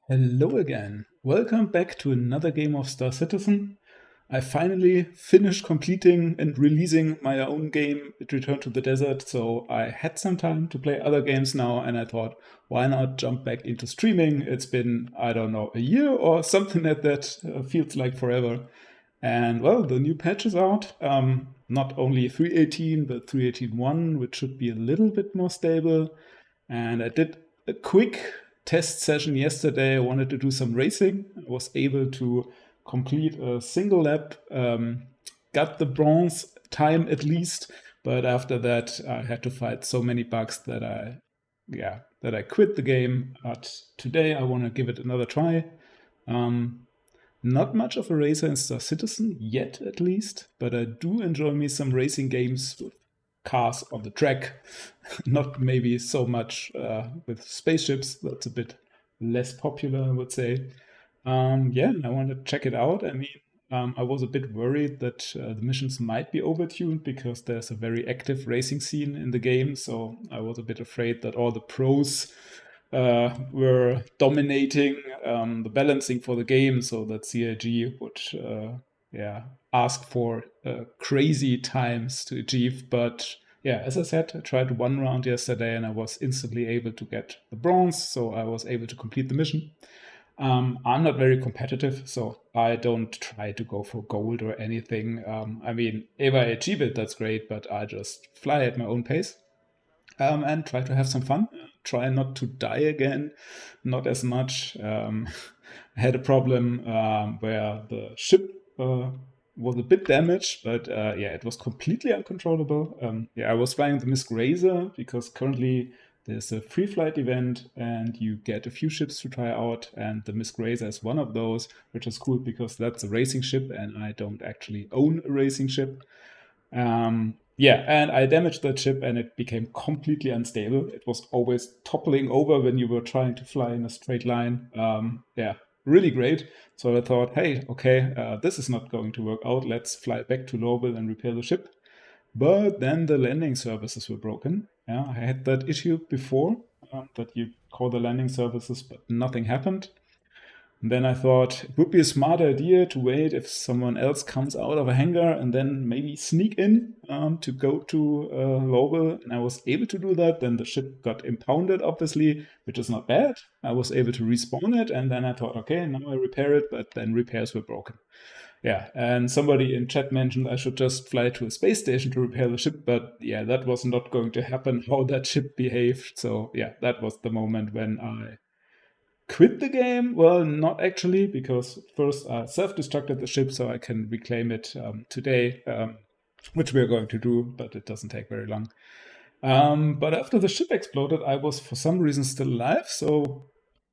Hello again. Welcome back to another game of Star Citizen. I finally finished completing and releasing my own game, It Returned to the Desert, so I had some time to play other games now, and I thought, why not jump back into streaming? It's been, I don't know, a year or something like that, feels like forever. And well, the new patch is out. Not only 3.18, but 3.18.1, which should be a little bit more stable. And I did a quick test session yesterday. I wanted to do some racing. I was able to complete a single lap, got the bronze time at least, but after that I had to fight so many bugs that I quit the game. But today I want to give it another try. Um, Not much of a racer in Star Citizen yet, at least, but I do enjoy me some racing games with cars on the track. Not maybe so much with spaceships. That's a bit less popular, I would say. Yeah, I want to check it out. I mean, I was a bit worried that the missions might be overtuned because there's a very active racing scene in the game. So I was a bit afraid that all the pros were dominating the balancing for the game, so that CIG would, ask for crazy times to achieve. But yeah, as I said, I tried one round yesterday and I was instantly able to get the bronze, so I was able to complete the mission. I'm not very competitive, so I don't try to go for gold or anything. I mean, if I achieve it, that's great, but I just fly at my own pace and try to have some fun. Try not to die again, not as much. I had a problem where the ship was a bit damaged, but yeah, it was completely uncontrollable. Yeah, I was flying the MISC Razor because currently there's a free flight event and you get a few ships to try out, and the MISC Razor is one of those, which is cool because that's a racing ship and I don't actually own a racing ship. Yeah, and I damaged that ship and it became completely unstable. It was always toppling over when you were trying to fly in a straight line. Yeah, really great. So I thought, hey, okay, this is not going to work out. Let's fly back to Lowville and repair the ship. But then the landing services were broken. Yeah, I had that issue before, that you call the landing services, but nothing happened. And then I thought it would be a smart idea to wait if someone else comes out of a hangar and then maybe sneak in to go to Lowell. And I was able to do that. Then the ship got impounded, obviously, which is not bad. I was able to respawn it. And then I thought, okay, now I repair it. But then repairs were broken. Yeah, and somebody in chat mentioned I should just fly to a space station to repair the ship, but yeah, that was not going to happen, how that ship behaved. So yeah, that was the moment when I quit the game. Well, not actually, because first I self-destructed the ship so I can reclaim it today, which we're going to do, but it doesn't take very long. But after the ship exploded, I was for some reason still alive, so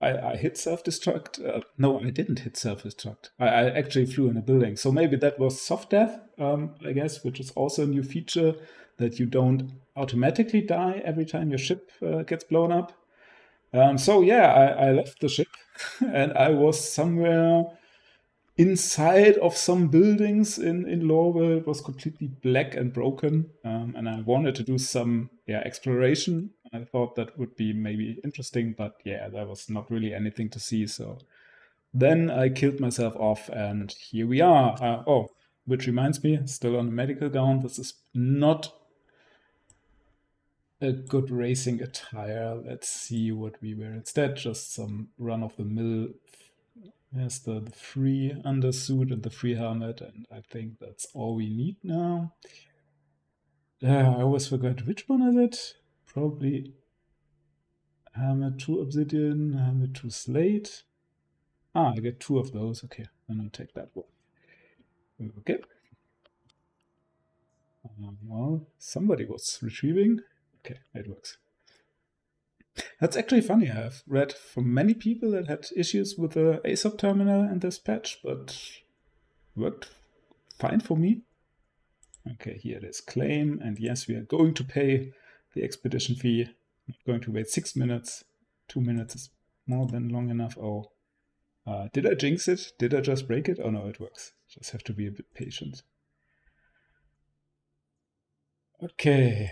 I hit self-destruct. No, I didn't hit self-destruct. I actually flew in a building. So maybe that was soft death, I guess, which is also a new feature that you don't automatically die every time your ship gets blown up. So yeah, I left the ship and I was somewhere inside of some buildings in Lowell. It was completely black and broken, and I wanted to do some exploration. I thought that would be maybe interesting, but yeah, there was not really anything to see. So then I killed myself off, and here we are. Oh, which reminds me, still on the medical gown. This is not a good racing attire. Let's see what we wear instead. Just some run-of-the-mill. There's the free undersuit and the free helmet, and I think that's all we need now. I always forget which one is it. Probably helmet 2 obsidian, helmet 2 slate. I get 2 of those. Okay, then I'll take that one. Okay. Well, somebody was retrieving. Okay, it works. That's actually funny. I've read from many people that had issues with the ASOP terminal and this patch, but worked fine for me. Okay, here it is, claim, and yes, we are going to pay the expedition fee. I'm going to wait 6 minutes. 2 minutes is more than long enough. Oh, did I jinx it? Did I just break it? Oh no, it works. Just have to be a bit patient. Okay,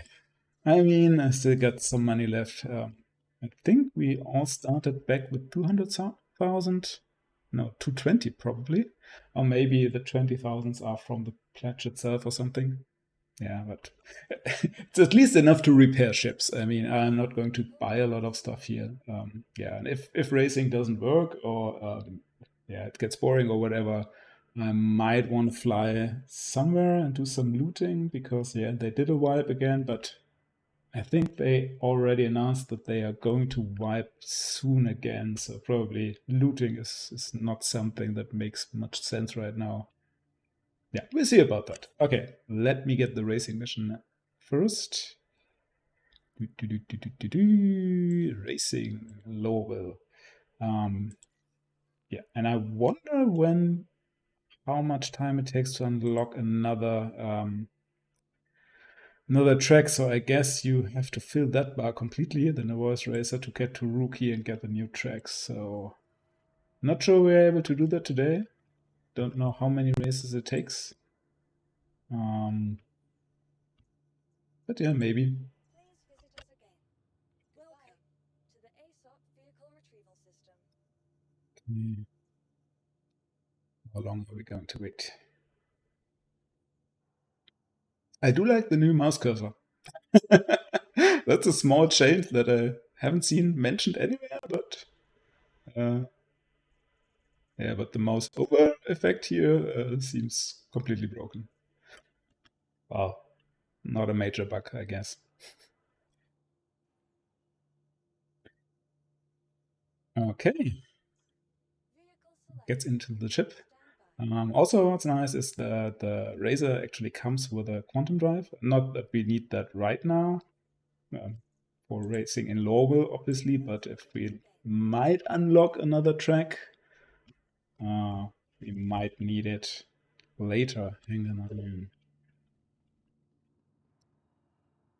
I mean, I still got some money left. I think we all started back with 200,000 200,000. No, 220 probably. Or maybe the 20,000s are from the pledge itself or something. Yeah, but it's at least enough to repair ships. I mean, I'm not going to buy a lot of stuff here. Yeah, and if racing doesn't work or yeah, it gets boring or whatever, I might want to fly somewhere and do some looting because yeah, they did a wipe again, but I think they already announced that they are going to wipe soon again. So probably looting is not something that makes much sense right now. Yeah, we'll see about that. Okay, let me get the racing mission first. Racing Lowell. Yeah, and I wonder how much time it takes to unlock another track. So I guess you have to fill that bar completely, the Novice Racer, to get to Rookie and get the new tracks. So not sure we're able to do that today. Don't know how many races it takes. But yeah, maybe. How long are we going to wait? I do like the new mouse cursor. That's a small change that I haven't seen mentioned anywhere, but yeah, but the mouse over effect here seems completely broken. Well, not a major bug, I guess. Okay. Gets into the chip. Also, what's nice is that the Razer actually comes with a quantum drive. Not that we need that right now for racing in Lowell, obviously, but if we might unlock another track, we might need it later. Hang on.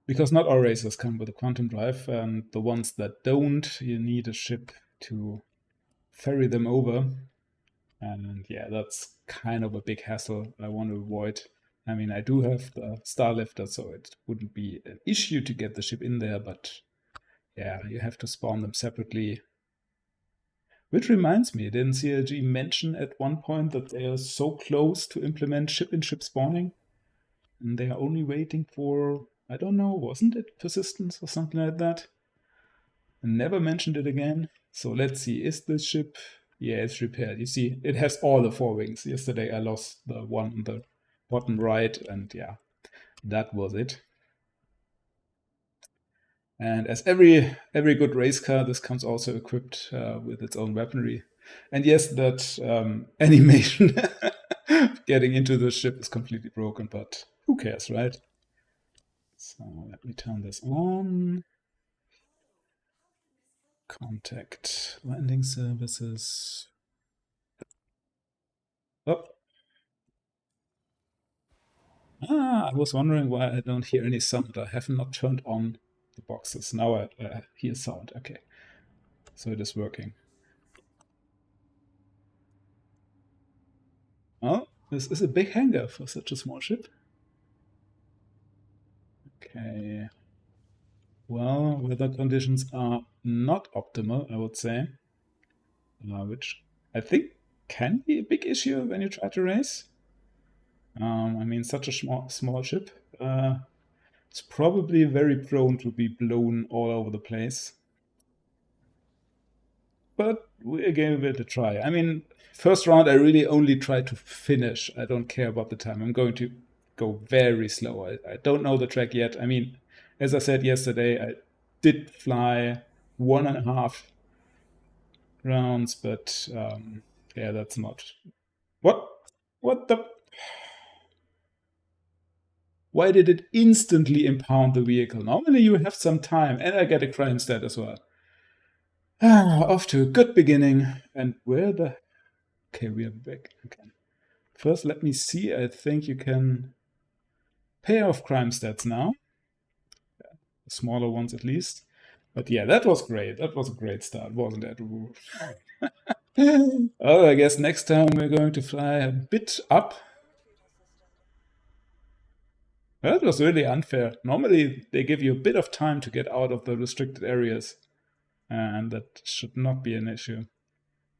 Because not all racers come with a quantum drive, and the ones that don't, you need a ship to ferry them over. And yeah, that's kind of a big hassle I want to avoid. I mean, I do have the Starlifter, so it wouldn't be an issue to get the ship in there, but yeah, you have to spawn them separately. Which reminds me, didn't CLG mention at one point that they are so close to implement ship-in-ship spawning? And they are only waiting for, I don't know, wasn't it persistence or something like that? And never mentioned it again. So let's see, is this ship? Yeah, it's repaired. You see, it has all the four wings. Yesterday I lost the one on the bottom right, and yeah, that was it. And as every good race car, this comes also equipped with its own weaponry. And yes, that animation getting into the ship is completely broken, but who cares, right? So let me turn this on. Contact landing services. Oh. I was wondering why I don't hear any sound. I have not turned on the boxes. Now I hear sound. Okay. So it is working. Oh, this is a big hangar for such a small ship. Okay. Well, weather conditions are not optimal, I would say. Which I think can be a big issue when you try to race. I mean, such a small ship. It's probably very prone to be blown all over the place. But we gave it a try. I mean, first round, I really only try to finish. I don't care about the time. I'm going to go very slow. I don't know the track yet. I mean, as I said yesterday, I did fly 1.5 rounds, but yeah, that's not. What? What the? Why did it instantly impound the vehicle? Normally you have some time, and I get a crime stat as well. Off to a good beginning. And where the... Okay, we are back. Okay. First, let me see. I think you can pay off crime stats now. The smaller ones at least. But yeah, that was great. That was a great start, wasn't it? Oh, I guess next time we're going to fly a bit up. That was really unfair. Normally, they give you a bit of time to get out of the restricted areas. And that should not be an issue.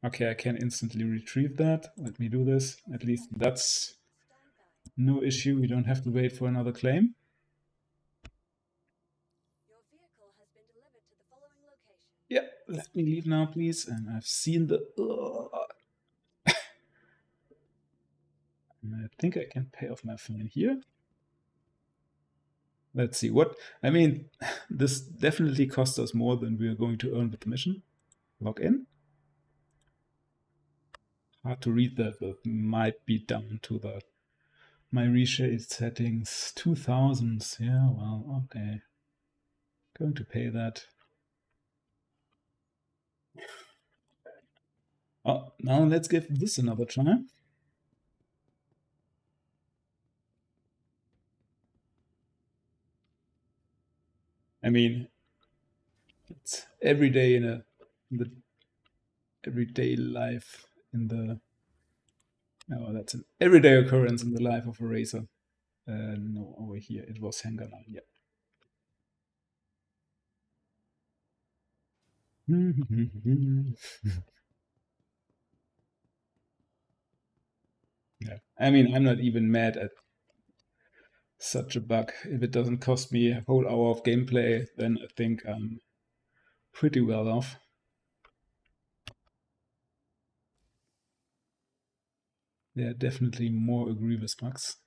Okay, I can instantly retrieve that. Let me do this. At least that's no issue. We don't have to wait for another claim. Yeah, let me leave now, please. And I've seen the... And I think I can pay off my fine here. Let's see what... I mean, this definitely costs us more than we're going to earn with the mission. Log in. Hard to read that, but might be down to the my reshade settings. 2000. Yeah, well, okay. Going to pay that. Oh, now let's give this another try. I mean, it's every day in the everyday life in the that's an everyday occurrence in the life of a racer. No, over here it was hanger line. Yeah. Yeah. I mean, I'm not even mad at such a bug. If it doesn't cost me a whole hour of gameplay, then I think I'm pretty well off. There are definitely more egregious bugs.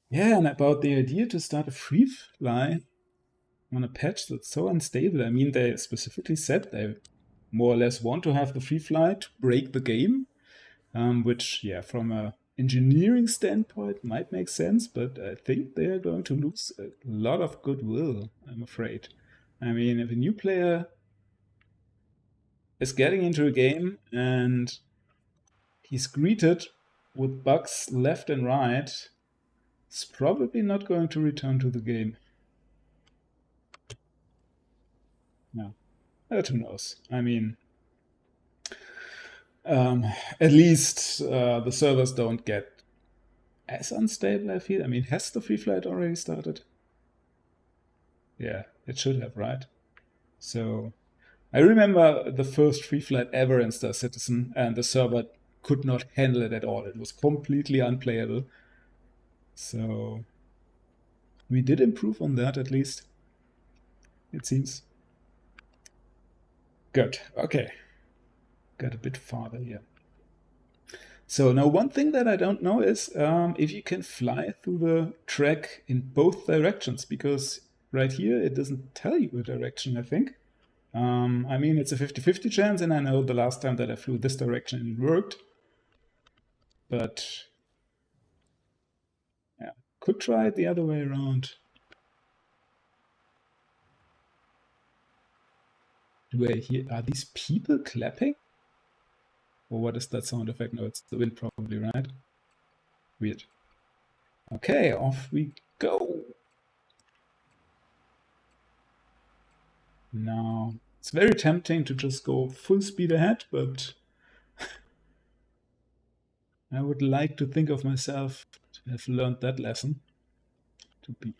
Yeah, and about the idea to start a free fly on a patch that's so unstable. I mean, they specifically said they more or less want to have the free fly to break the game, which, yeah, from a engineering standpoint might make sense, but I think they are going to lose a lot of goodwill, I'm afraid. I mean, if a new player is getting into a game and he's greeted with bugs left and right, it's probably not going to return to the game. No, but who knows? I mean, at least the servers don't get as unstable, I feel. I mean, has the free flight already started? Yeah, it should have, right? So I remember the first free flight ever in Star Citizen, and the server could not handle it at all. It was completely unplayable. So we did improve on that, at least, it seems. Good. Okay. Got a bit farther here. So now one thing that I don't know is if you can fly through the track in both directions, because right here it doesn't tell you a direction, I think. I mean, it's a 50-50 chance, and I know the last time that I flew this direction it worked. But yeah, could try it the other way around. Do I hear, are these people clapping? Or what is that sound effect? No, it's the wind probably, right? Weird. Okay, off we go. Now, it's very tempting to just go full speed ahead, but I would like to think of myself to have learned that lesson. To be,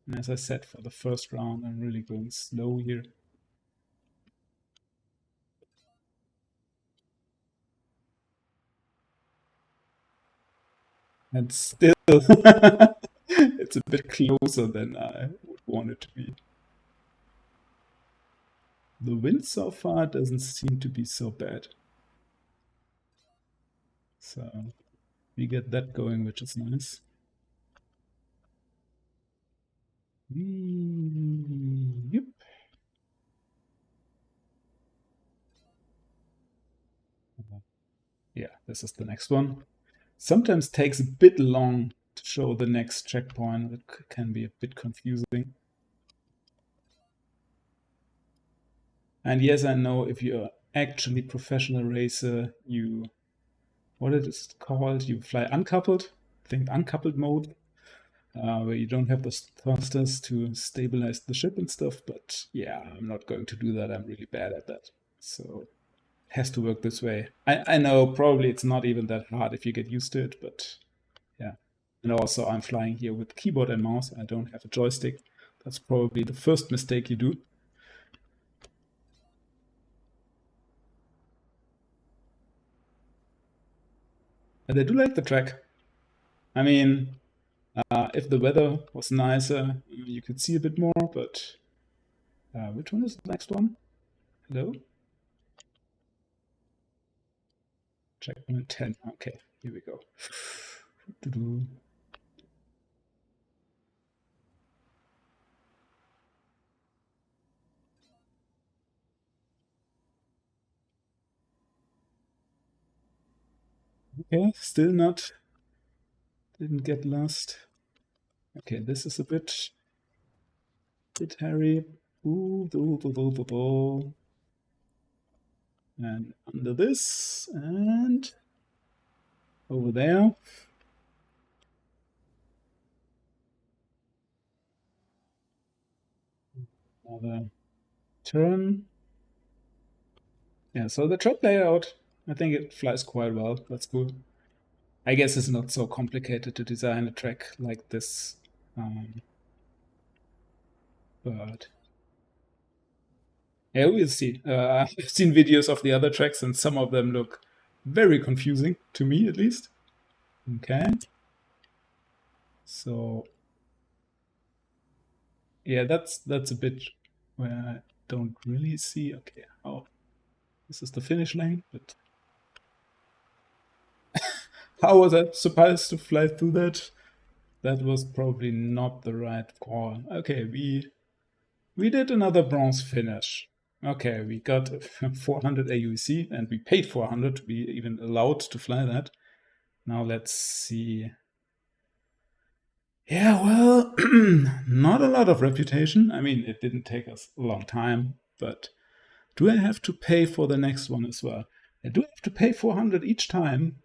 and as I said, for the first round, I'm really going slow here. And still, it's a bit closer than I would want it to be. The wind so far doesn't seem to be so bad. So we get that going, which is nice. Yep. Yeah, this is the next one. Sometimes takes a bit long to show the next checkpoint. It can be a bit confusing. And yes, I know if you're actually professional racer, you, what it is called, you fly uncoupled. I think uncoupled mode, where you don't have the thrusters to stabilize the ship and stuff. But yeah, I'm not going to do that. I'm really bad at that. So it has to work this way. I know probably it's not even that hard if you get used to it, but yeah. And also I'm flying here with keyboard and mouse. I don't have a joystick. That's probably the first mistake you do. And I do like the track. I mean, if the weather was nicer, you could see a bit more, but which one is the next one? Hello? Checkpoint 10. Okay, here we go. Doo-doo. Okay, still not, didn't get lost. Okay, this is a bit hairy. Ooh, doo, doo, doo, doo, doo. And under this, and over there. Another turn. Yeah, so the track layout, I think it flies quite well. That's cool. I guess it's not so complicated to design a track like this. But yeah, we'll see. I've seen videos of the other tracks, and some of them look very confusing, to me at least. Okay. So yeah, that's a bit where I don't really see. Okay, oh, this is the finish line, but how was I supposed to fly through that? That was probably not the right call. Okay, we did another bronze finish. Okay, we got 400 AUC and we paid 400 to be even allowed to fly that. Now let's see. Yeah, well, not a lot of reputation. I mean, it didn't take us a long time, but do I have to pay for the next one as well? I do have to pay 400 each time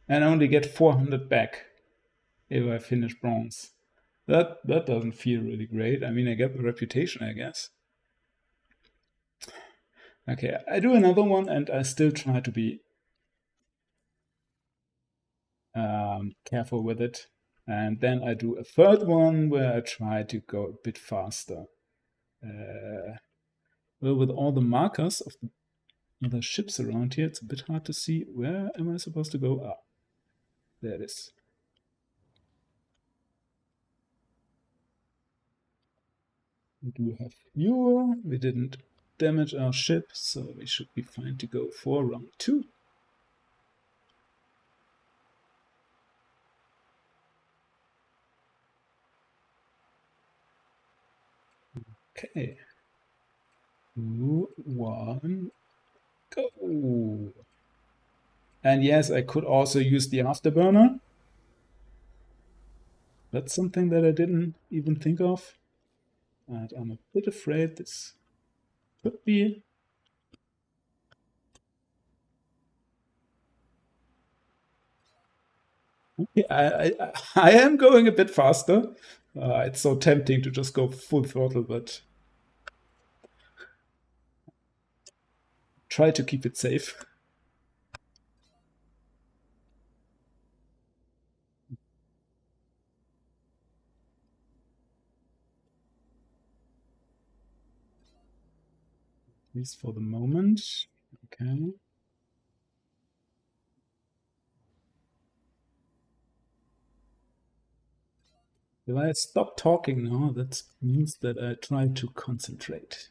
and only get 400 back if I finish bronze. That doesn't feel really great. I mean, I get the reputation, I guess. Okay, I do another one and I still try to be careful with it. And then I do a third one where I try to go a bit faster. Well, with all the markers of the other ships around here, it's a bit hard to see where am I supposed to go. Ah, there it is. We do have fuel. We didn't damage our ship, so we should be fine to go for round 2. Okay. 2, 1, go. And yes, I could also use the afterburner. That's something that I didn't even think of. And I'm a bit afraid this could be. Okay, I am going a bit faster. It's so tempting to just go full throttle, but try to keep it safe. At least for the moment. Okay. If I stop talking now, that means that I try to concentrate.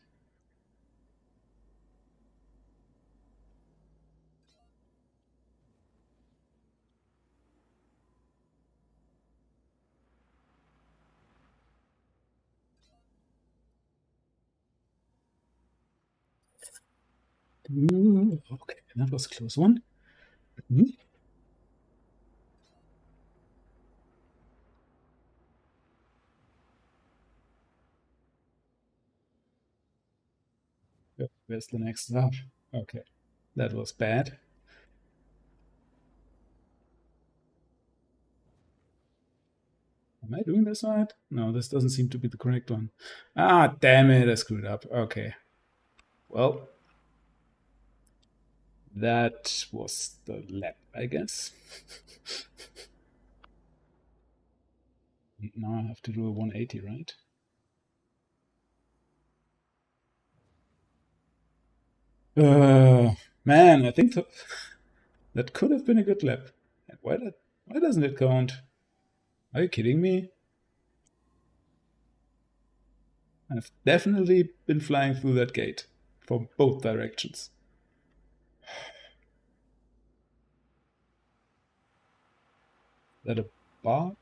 Okay, that was a close one. Where's the next stop? Okay, that was bad. Am I doing this right? No, this doesn't seem to be the correct one. Ah, damn it, I screwed up. Okay. Well, that was the lap, I guess. Now I have to do a 180, right? Man, I think That could have been a good lap. And why doesn't it count? Are you kidding me? I've definitely been flying through that gate from both directions. Is that a bug?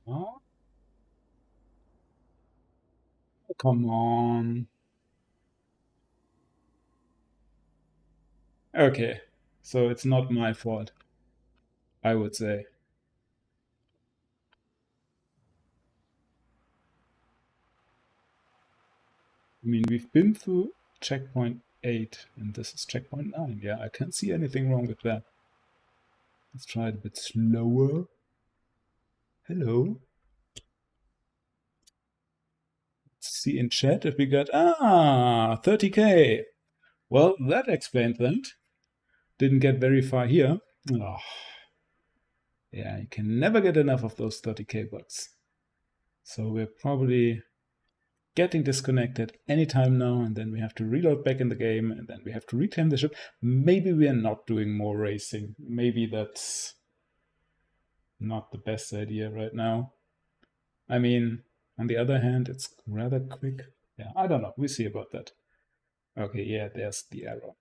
Oh, come on. Okay, so it's not my fault, I would say. I mean, we've been through checkpoint 8, and this is checkpoint 9. Yeah, I can't see anything wrong with that. Let's try it a bit slower. Hello. Let's see in chat if we got 30k. Well, that explains that. Didn't get very far here. Oh, yeah, you can never get enough of those 30k bucks. So we're probably getting disconnected anytime now, and then we have to reload back in the game, and then we have to reclaim the ship. Maybe we are not doing more racing. Maybe that's not the best idea right now. I mean, on the other hand, it's rather quick. Yeah, I don't know. We'll see about that. Okay, yeah, there's the error.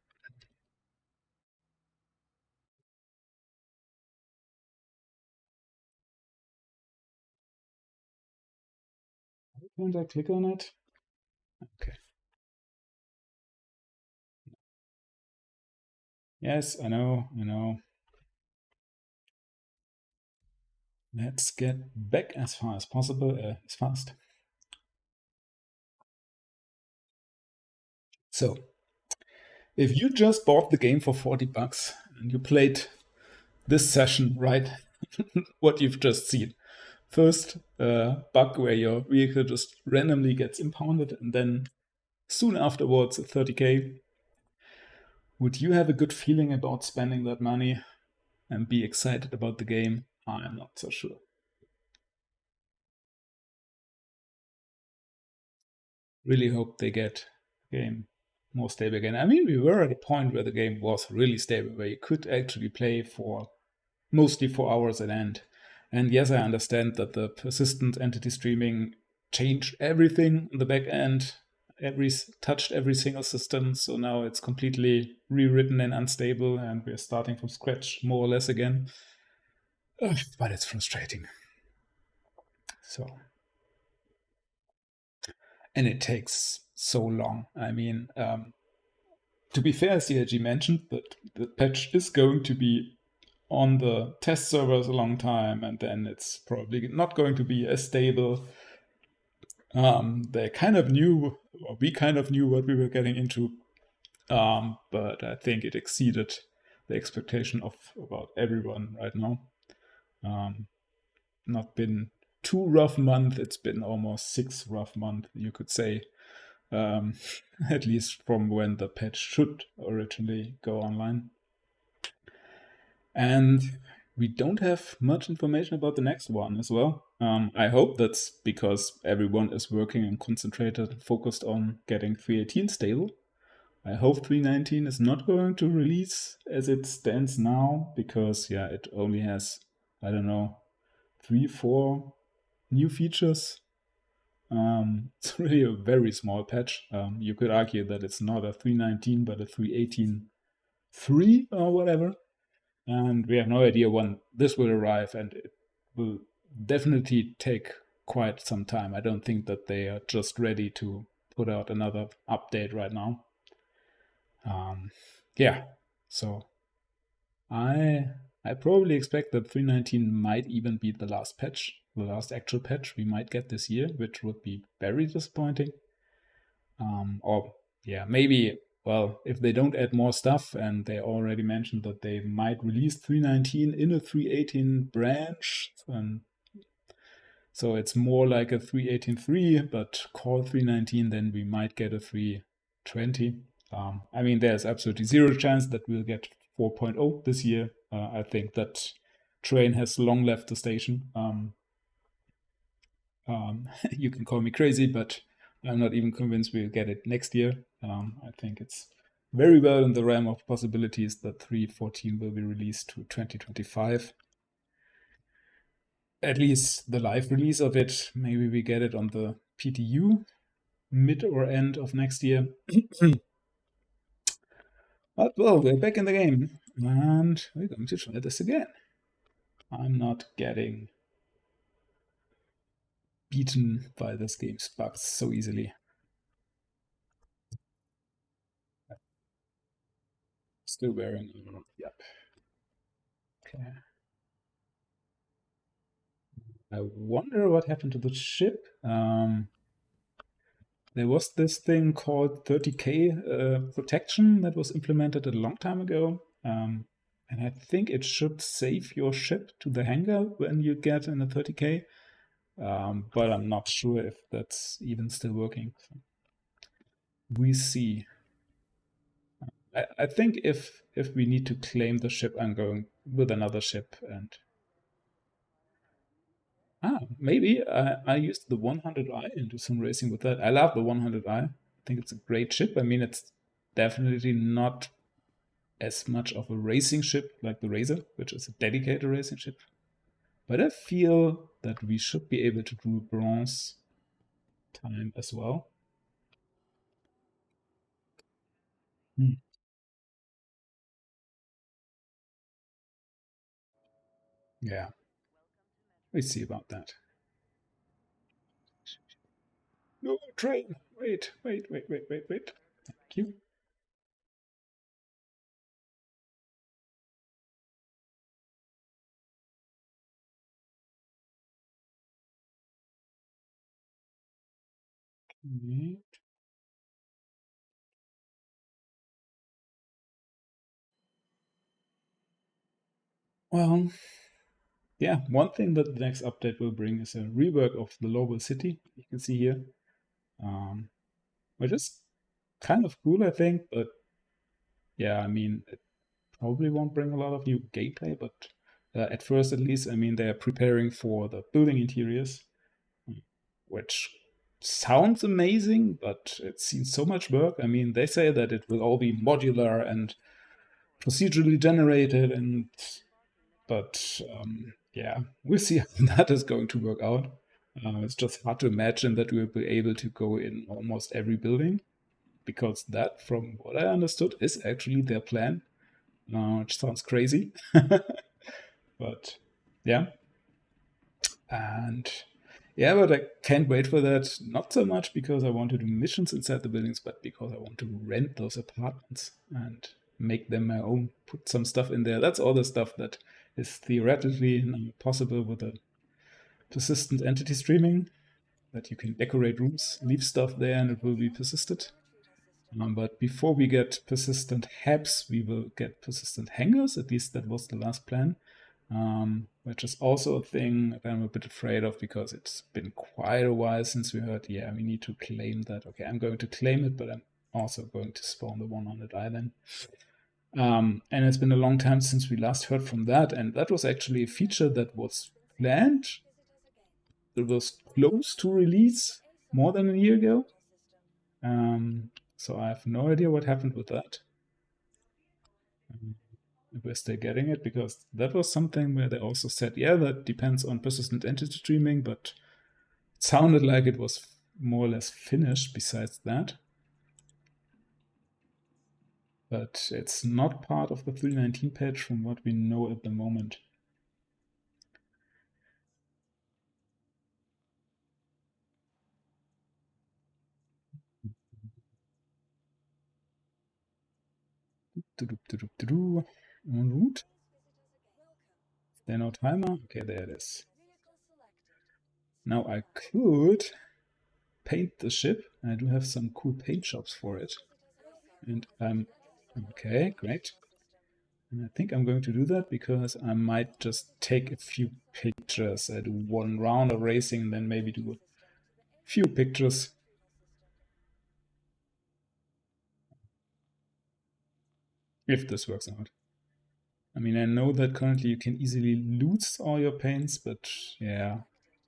Can't I click on it? Okay. Yes, I know, I know. Let's get back as far as possible, as fast. So, if you just bought the game for 40 bucks and you played this session, right? What you've just seen. First, bug where your vehicle just randomly gets impounded, and then soon afterwards, 30k. Would you have a good feeling about spending that money and be excited about the game? I'm not so sure. Really hope they get the game more stable again. I mean, we were at a point where the game was really stable, where you could actually play for mostly 4 hours at end. And yes, I understand that the persistent entity streaming changed everything on the back end, touched every single system. So now it's completely rewritten and unstable, and we're starting from scratch more or less again. Ugh, but it's frustrating. So, and it takes so long. I mean, to be fair, CLG mentioned that the patch is going to be on the test servers a long time, and then it's probably not going to be as stable. They kind of knew, or we kind of knew what we were getting into, but I think it exceeded the expectation of about everyone right now. Not been 2 rough months, it's been almost 6 rough months, you could say. At least from when the patch should originally go online. And we don't have much information about the next one as well. I hope that's because everyone is working and concentrated and focused on getting 318 stable. I hope 319 is not going to release as it stands now, because yeah, it only has, I don't know, 3-4 new features. It's really a very small patch. You could argue that it's not a 319 but a 318.3 or whatever. And we have no idea when this will arrive, and it will definitely take quite some time. I don't think that they are just ready to put out another update right now. Yeah, so I probably expect that 319 might even be the last patch, the last actual patch we might get this year, which would be very disappointing. Or yeah, maybe, well, if they don't add more stuff, and they already mentioned that they might release 319 in a 318 branch, and so it's more like a 318.3, but call 319, then we might get a 320. I mean, there's absolutely zero chance that we'll get 4.0 this year. I think that train has long left the station. You can call me crazy, but I'm not even convinced we'll get it next year. I think it's very well in the realm of possibilities that 3.14 will be released to 2025. At least the live release of it, maybe we get it on the PTU mid or end of next year. But well, we're back in the game and we're going to try this again. I'm not getting beaten by this game's bugs so easily. Still wearing. Yep. Okay. I wonder what happened to the ship. There was this thing called 30K protection that was implemented a long time ago. And I think it should save your ship to the hangar when you get in a 30K. But I'm not sure if that's even still working. So we see. I think if we need to claim the ship, I'm going with another ship. And maybe I used the 100i and do some racing with that. I love the 100i. I think it's a great ship. I mean, it's definitely not as much of a racing ship like the Razor, which is a dedicated racing ship. But I feel that we should be able to do bronze time as well. Yeah, we see about that. No, train! Wait. Thank you. Okay. Well, yeah, one thing that the next update will bring is a rework of the local city. You can see here, which is kind of cool, I think. But yeah, I mean, it probably won't bring a lot of new gameplay. But at first, at least, I mean, they're preparing for the building interiors, which sounds amazing, but it's seen so much work. I mean, they say that it will all be modular and procedurally generated, but yeah, we'll see how that is going to work out. It's just hard to imagine that we'll be able to go in almost every building, because that, from what I understood, is actually their plan, which sounds crazy. But yeah. And yeah, but I can't wait for that. Not so much because I want to do missions inside the buildings, but because I want to rent those apartments and make them my own, put some stuff in there. That's all the stuff that is theoretically possible with a persistent entity streaming, that you can decorate rooms, leave stuff there, and it will be persisted. But before we get persistent HABs, we will get persistent hangars. At least that was the last plan. Which is also a thing that I'm a bit afraid of, because it's been quite a while since we heard, yeah, we need to claim that. Okay, I'm going to claim it, but I'm also going to spawn the 100i then. And it's been a long time since we last heard from that, and that was actually a feature that was planned. It was close to release more than a year ago. So I have no idea what happened with that. If we're still getting it, because that was something where they also said, yeah, that depends on persistent entity streaming, but it sounded like it was more or less finished besides that. But it's not part of the 3.19 patch from what we know at the moment. En route. Is there no timer? Okay, there it is. Now I could paint the ship. I do have some cool paint jobs for it. And okay, great. And I think I'm going to do that because I might just take a few pictures. I do one round of racing and then maybe do a few pictures. If this works out. I mean, I know that currently you can easily lose all your paints, but yeah,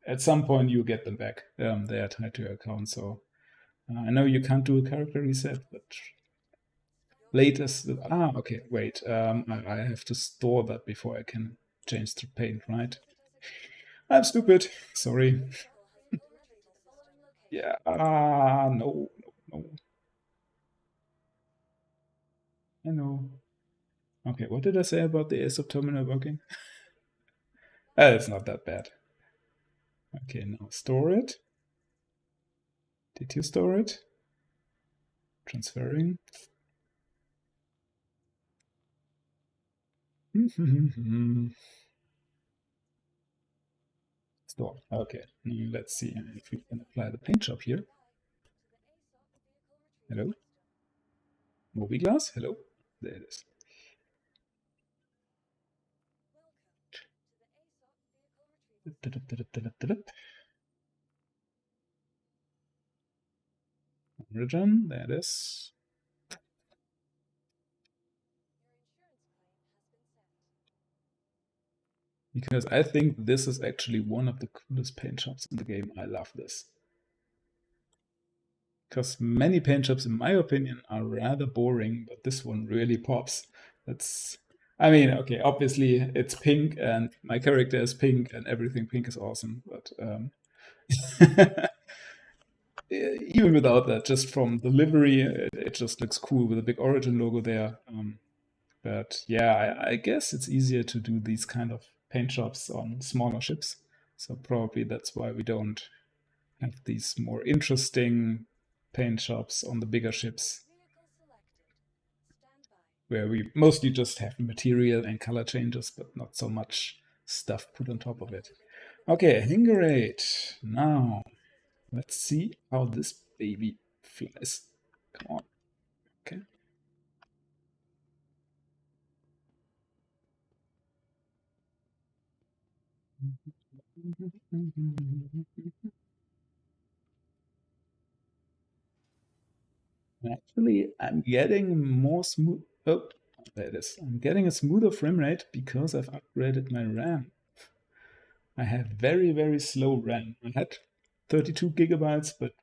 at some point you get them back. They are tied to your account, so I know you can't do a character reset, but latest. Okay, wait. I have to store that before I can change the paint, right? I'm stupid. Sorry. Yeah. No, no. I know. Okay, what did I say about the ASOP terminal working? It's not that bad. Okay, now store it. Did you store it? Transferring. Store. Okay, let's see if we can apply the paint shop here. Hello? Movie glass? Hello? There it is. Origin, there it is. Because I think this is actually one of the coolest paint shops in the game. I love this. Because many paint shops, in my opinion, are rather boring, but this one really pops. I mean, okay, obviously it's pink and my character is pink and everything pink is awesome, but even without that, just from the livery, it just looks cool with a big Origin logo there. But yeah, I guess it's easier to do these kind of paint shops on smaller ships. So probably that's why we don't have these more interesting paint shops on the bigger ships, where we mostly just have material and color changes, but not so much stuff put on top of it. Okay, Hingerate. Now, let's see how this baby flies. Come on. Okay. Actually, I'm getting more smooth. Oh, there it is. I'm getting a smoother frame rate because I've upgraded my RAM. I have very, very slow RAM. I had 32 gigabytes, but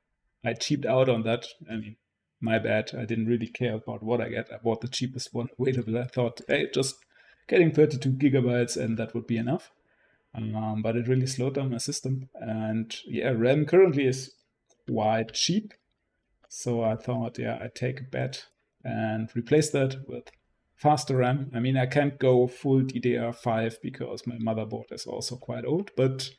I cheaped out on that. I mean, my bad. I didn't really care about what I get. I bought the cheapest one available. I thought, hey, just getting 32 gigabytes and that would be enough. But it really slowed down my system. And yeah, RAM currently is quite cheap. So I thought, yeah, I'd take a bet and replace that with faster RAM. I mean, I can't go full DDR5 because my motherboard is also quite old, but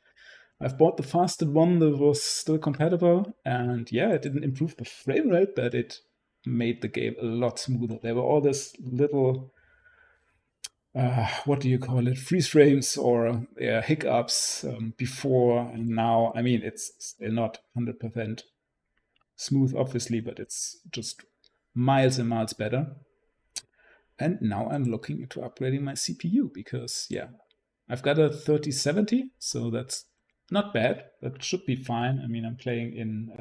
I've bought the fastest one that was still compatible. And yeah, it didn't improve the frame rate, but it made the game a lot smoother. There were all these little, what do you call it, freeze frames or hiccups before and now. I mean, it's still not 100% smooth, obviously, but it's just miles and miles better. And now I'm looking into upgrading my CPU because, yeah, I've got a 3070, so that's not bad. That should be fine. I mean, I'm playing in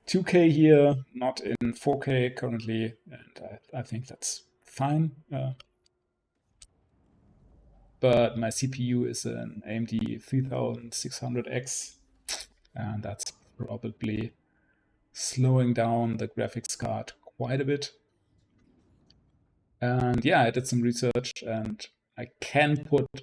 2K here, not in 4K currently, and I think that's fine. But my CPU is an AMD 3600X, and that's probably slowing down the graphics card quite a bit. And yeah, I did some research and I can put a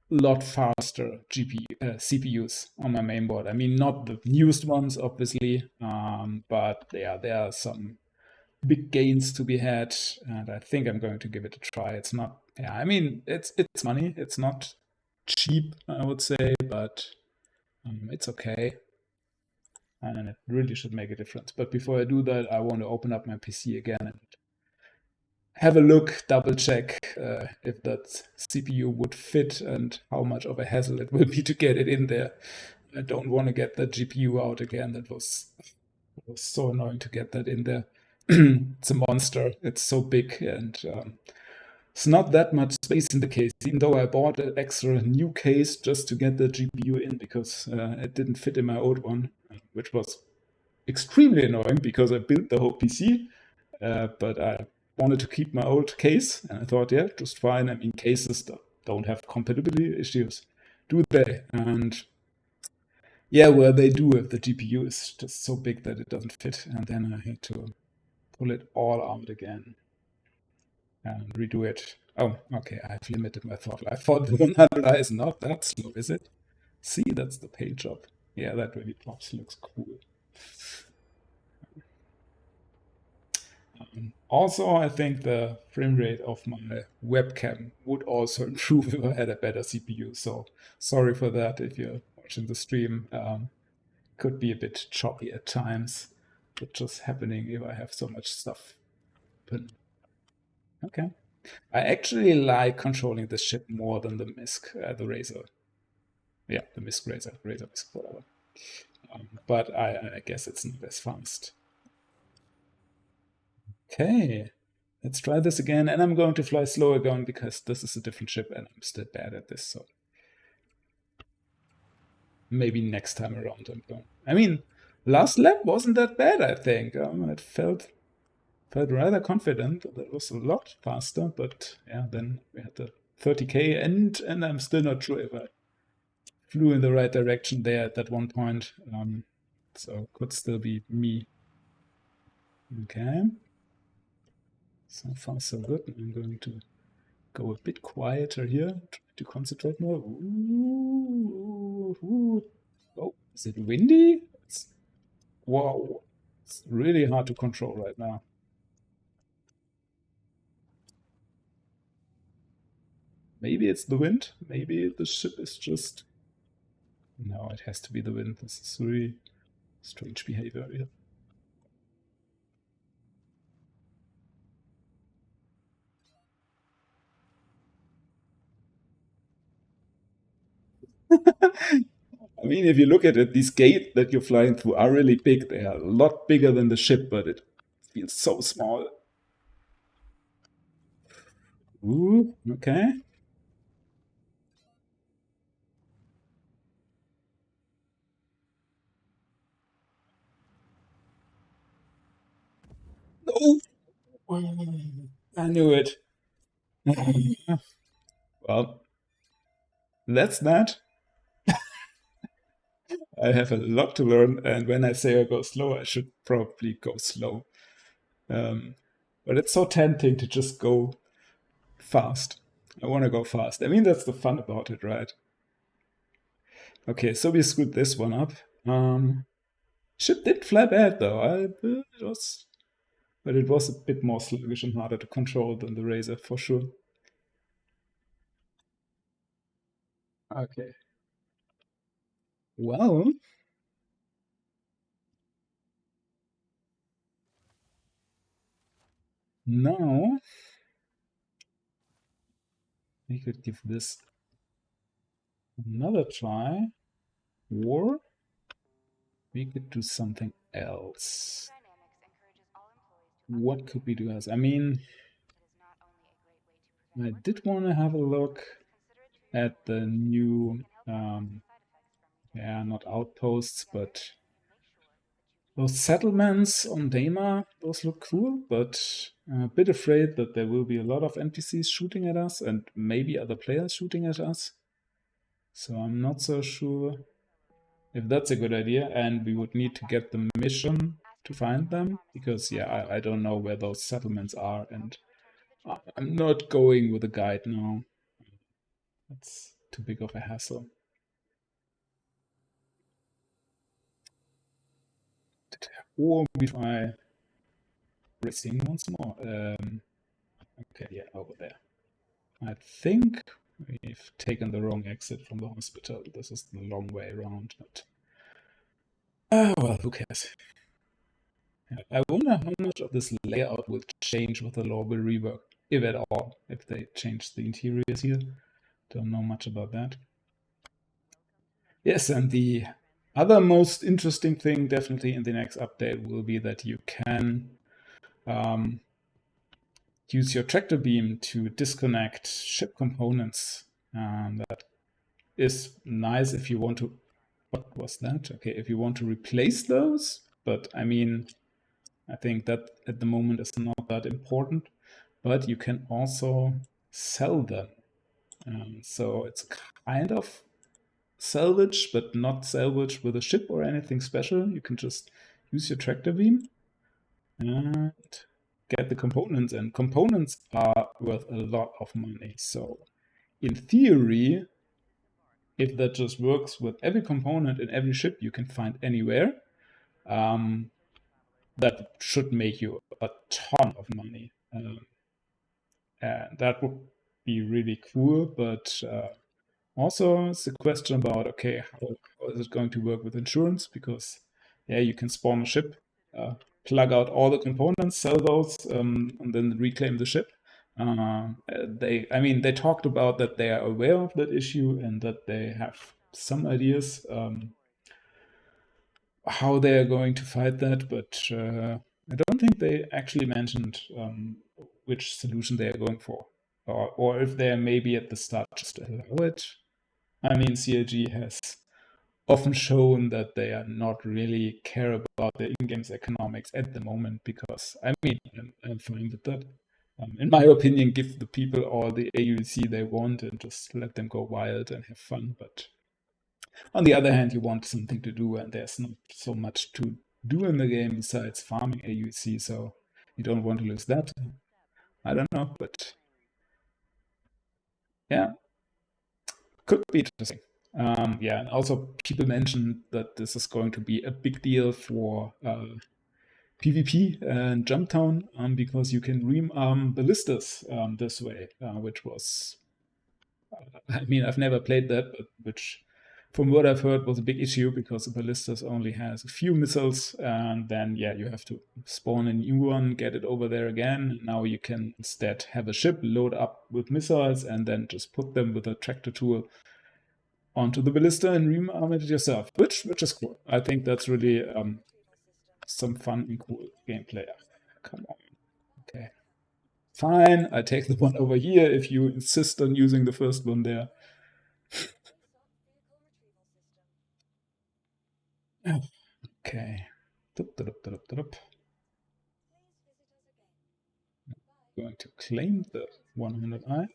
lot faster CPUs on my mainboard. I mean, not the newest ones, obviously, but yeah, there are some big gains to be had, and I think I'm going to give it a try. It's not, yeah, I mean, it's money. It's not cheap, I would say, but it's okay. And it really should make a difference. But before I do that, I want to open up my PC again and have a look, double check if that CPU would fit and how much of a hassle it will be to get it in there. I don't want to get that GPU out again. It was so annoying to get that in there. It's a monster. It's so big and it's not that much space in the case, even though I bought an extra new case just to get the GPU in because it didn't fit in my old one, which was extremely annoying because I built the whole PC, but I wanted to keep my old case, and I thought, yeah, just fine. I mean, cases don't have compatibility issues, do they? And Yeah, well, they do if the GPU is just so big that it doesn't fit, and then I had to pull it all out again and redo it. Oh, okay, I've limited my throttle. I thought the 100i is not that slow, is it? See, that's the paint job. Yeah, that really pops, looks cool. Also, I think the frame rate of my webcam would also improve if I had a better CPU. So sorry for that if you're watching the stream. Could be a bit choppy at times. That's just happening if I have so much stuff open. Okay. I actually like controlling the ship more than the MISC, the Razor. Yeah, the MISC Razor, Razor MISC, whatever. But I guess it's not as fast. Okay, let's try this again. And I'm going to fly slower again because this is a different ship and I'm still bad at this. So maybe next time around I'm going. I mean, last lap wasn't that bad, I think. It felt rather confident. That was a lot faster, but yeah, then we had the 30k and I'm still not sure if I flew in the right direction there at that one point. So could still be me. Okay. So far so good. I'm going to go a bit quieter here, try to concentrate more. Ooh, ooh. Oh, is it windy? Wow, it's really hard to control right now. Maybe it's the wind. Maybe the ship is just... No, it has to be the wind. This is really strange behavior here. I mean, if you look at it, these gates that you're flying through are really big. They are a lot bigger than the ship, but it feels so small. Ooh, okay. Oh, I knew it. Well, that's that. I have a lot to learn, and when I say I go slow, I should probably go slow. But it's so tempting to just go fast. I want to go fast. I mean, that's the fun about it, right? Okay, so we screwed this one up. Ship did fly bad though. But it was a bit more sluggish and harder to control than the Razor for sure. Okay. Well, now we could give this another try, or we could do something else. What could we do else? I mean, I did want to have a look at the new, yeah, not outposts, but those settlements on Daima. Those look cool, but I'm a bit afraid that there will be a lot of NPCs shooting at us and maybe other players shooting at us. So I'm not so sure if that's a good idea, and we would need to get the mission to find them, because yeah, I don't know where those settlements are, and I'm not going with a guide now. That's too big of a hassle. Or we try racing once more. Okay, yeah, over there. I think we've taken the wrong exit from the hospital. This is the long way around, but well, who cares? I wonder how much of this layout will change with the law will rework, if at all, if they change the interiors here. Don't know much about that. Yes, and the other most interesting thing definitely in the next update will be that you can use your tractor beam to disconnect ship components. That is nice if you want to... What was that? Okay, if you want to replace those, but I mean, I think that at the moment is not that important, but you can also sell them. So it's kind of salvage, but not salvage with a ship or anything special. You can just use your tractor beam and get the components, and components are worth a lot of money. So in theory, if that just works with every component in every ship you can find anywhere, that should make you a ton of money. And that would be really cool, but also it's a question about, okay, how is it going to work with insurance? Because yeah, you can spawn a ship, plug out all the components, sell those, and then reclaim the ship. They talked about that they are aware of that issue and that they have some ideas how they are going to fight that, but I don't think they actually mentioned which solution they are going for, or if they are maybe at the start just allow it. I mean, CLG has often shown that they are not really care about the in-games economics at the moment, because I mean, I'm fine with that. In my opinion, give the people all the AUC they want and just let them go wild and have fun. But on the other hand, you want something to do, and there's not so much to do in the game besides farming AUC, so you don't want to lose that. I don't know, but yeah, could be interesting. Yeah, and also people mentioned that this is going to be a big deal for PvP and Jumptown, because you can ream ballistas this way, which was, I mean, I've never played that, but which, from what I've heard, was a big issue because the ballistas only has a few missiles, and then yeah, you have to spawn a new one, get it over there again. Now you can instead have a ship load up with missiles and then just put them with a tractor tool onto the ballista and rearm it yourself, which is cool. I think that's really some fun and cool gameplay. Come on. Okay. Fine, I take the one over here if you insist on using the first one there. Okay. Going to claim the 100i.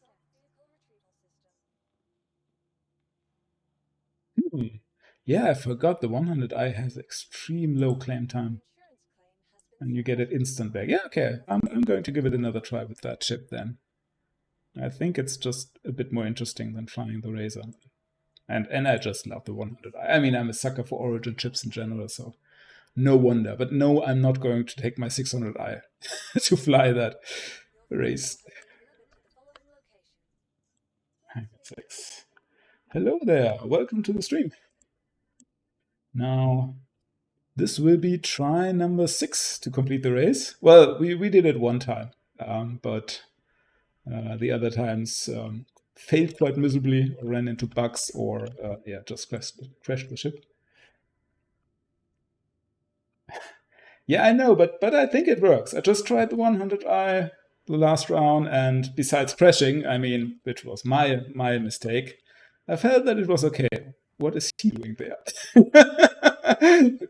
Yeah, I forgot the 100i has extreme low claim time. And you get it instant back. Yeah, okay. I'm going to give it another try with that chip then. I think it's just a bit more interesting than flying the Razor. And I just love the 100i. I mean, I'm a sucker for Origin chips in general, so no wonder. But no, I'm not going to take my 600i to fly that race. Six. Hello there. Welcome to the stream. Now, this will be try number 6 to complete the race. Well, we did it one time, but the other times failed quite miserably, or ran into bugs, or yeah, just crashed the ship. Yeah, I know, but I think it works. I just tried the 100i the last round, and besides crashing, I mean, which was my mistake, I felt that it was okay. What is he doing there?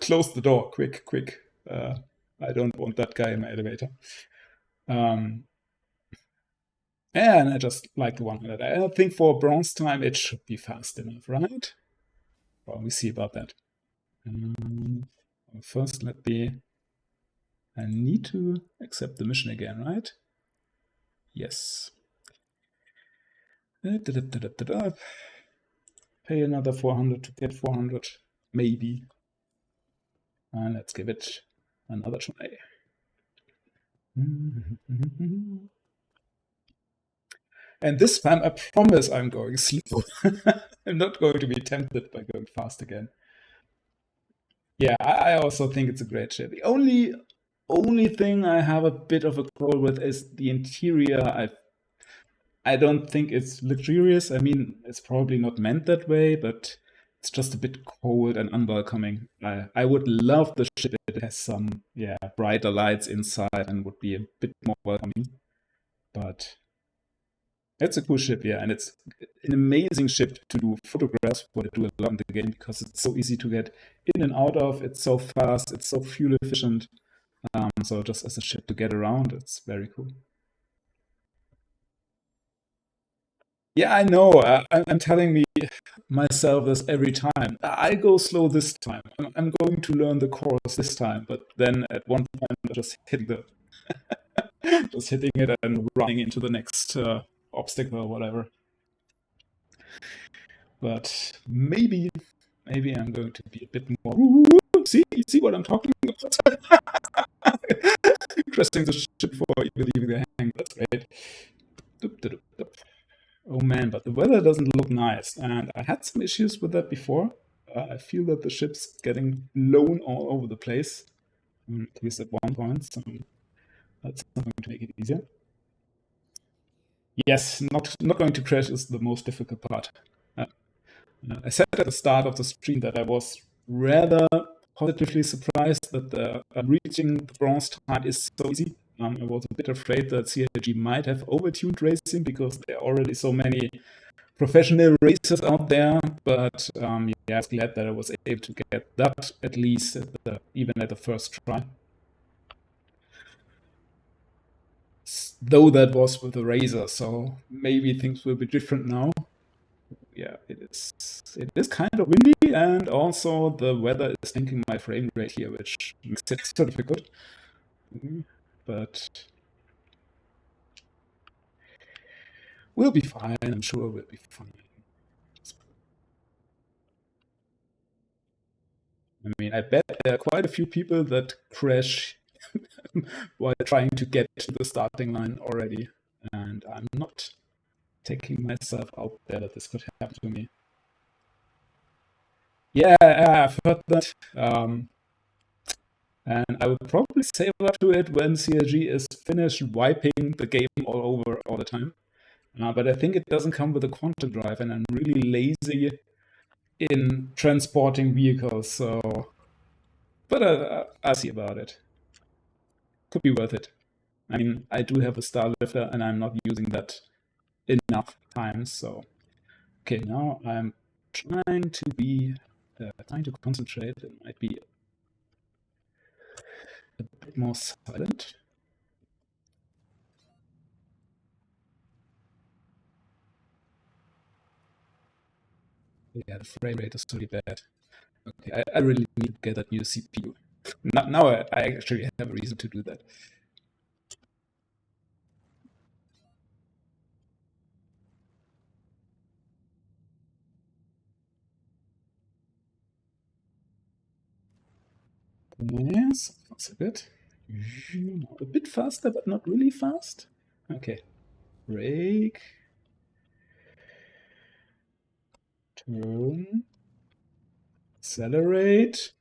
Close the door, quick. I don't want that guy in my elevator. And I just like the 100. I think for bronze time it should be fast enough, right? Well, we see about that. First, I need to accept the mission again, right? Yes. Pay another 400 to get 400, maybe. And let's give it another try. And this time, I promise I'm going slow. I'm not going to be tempted by going fast again. Yeah, I also think it's a great ship. The only thing I have a bit of a quarrel with is the interior. I don't think it's luxurious. I mean, it's probably not meant that way, but it's just a bit cold and unwelcoming. I would love the ship if it has some, yeah, brighter lights inside and would be a bit more welcoming. But it's a cool ship, yeah, and it's an amazing ship to do photographs, what I do a lot in the game, because it's so easy to get in and out of. It's so fast, it's so fuel efficient. So just as a ship to get around, it's very cool. Yeah, I know. I'm telling me myself this every time. I go slow this time. I'm going to learn the course this time. But then at one point, I just hit the just hitting it and running into the next obstacle or whatever. But maybe I'm going to be a bit more. See what I'm talking about? Crashing the ship before even leaving the hang. That's great. Doop, doop, doop. Oh man, but the weather doesn't look nice, and I had some issues with that before. I feel that the ship's getting blown all over the place, at least at one point. So that's going to make it easier. Yes, not going to crash is the most difficult part. Uh, I said at the start of the stream that I was rather positively surprised that reaching the bronze time is so easy. I was a bit afraid that CLG might have overtuned racing because there are already so many professional racers out there. But yeah, I was glad that I was able to get that at least even at the first try. Though that was with a razor, so maybe things will be different now. Yeah, it is kind of windy, and also the weather is sinking my frame rate here, which makes it sort of good. But we'll be fine. I'm sure we'll be fine. I mean, I bet there are quite a few people that crash while trying to get to the starting line already, and I'm not taking myself out there that this could happen to me. Yeah, I've heard that. And I would probably save up to it when CLG is finished wiping the game all over all the time. But I think it doesn't come with a quantum drive, and I'm really lazy in transporting vehicles. So, but I'll see about it. Could be worth it. I mean, I do have a star lifter, and I'm not using that enough times. So, okay, now I'm trying to concentrate. It might be a bit more silent. Yeah, the frame rate is really bad. Okay, I really need to get that new CPU. Now I actually have a reason to do that. Yes, that's a good. A bit faster, but not really fast. Okay, brake, turn, accelerate.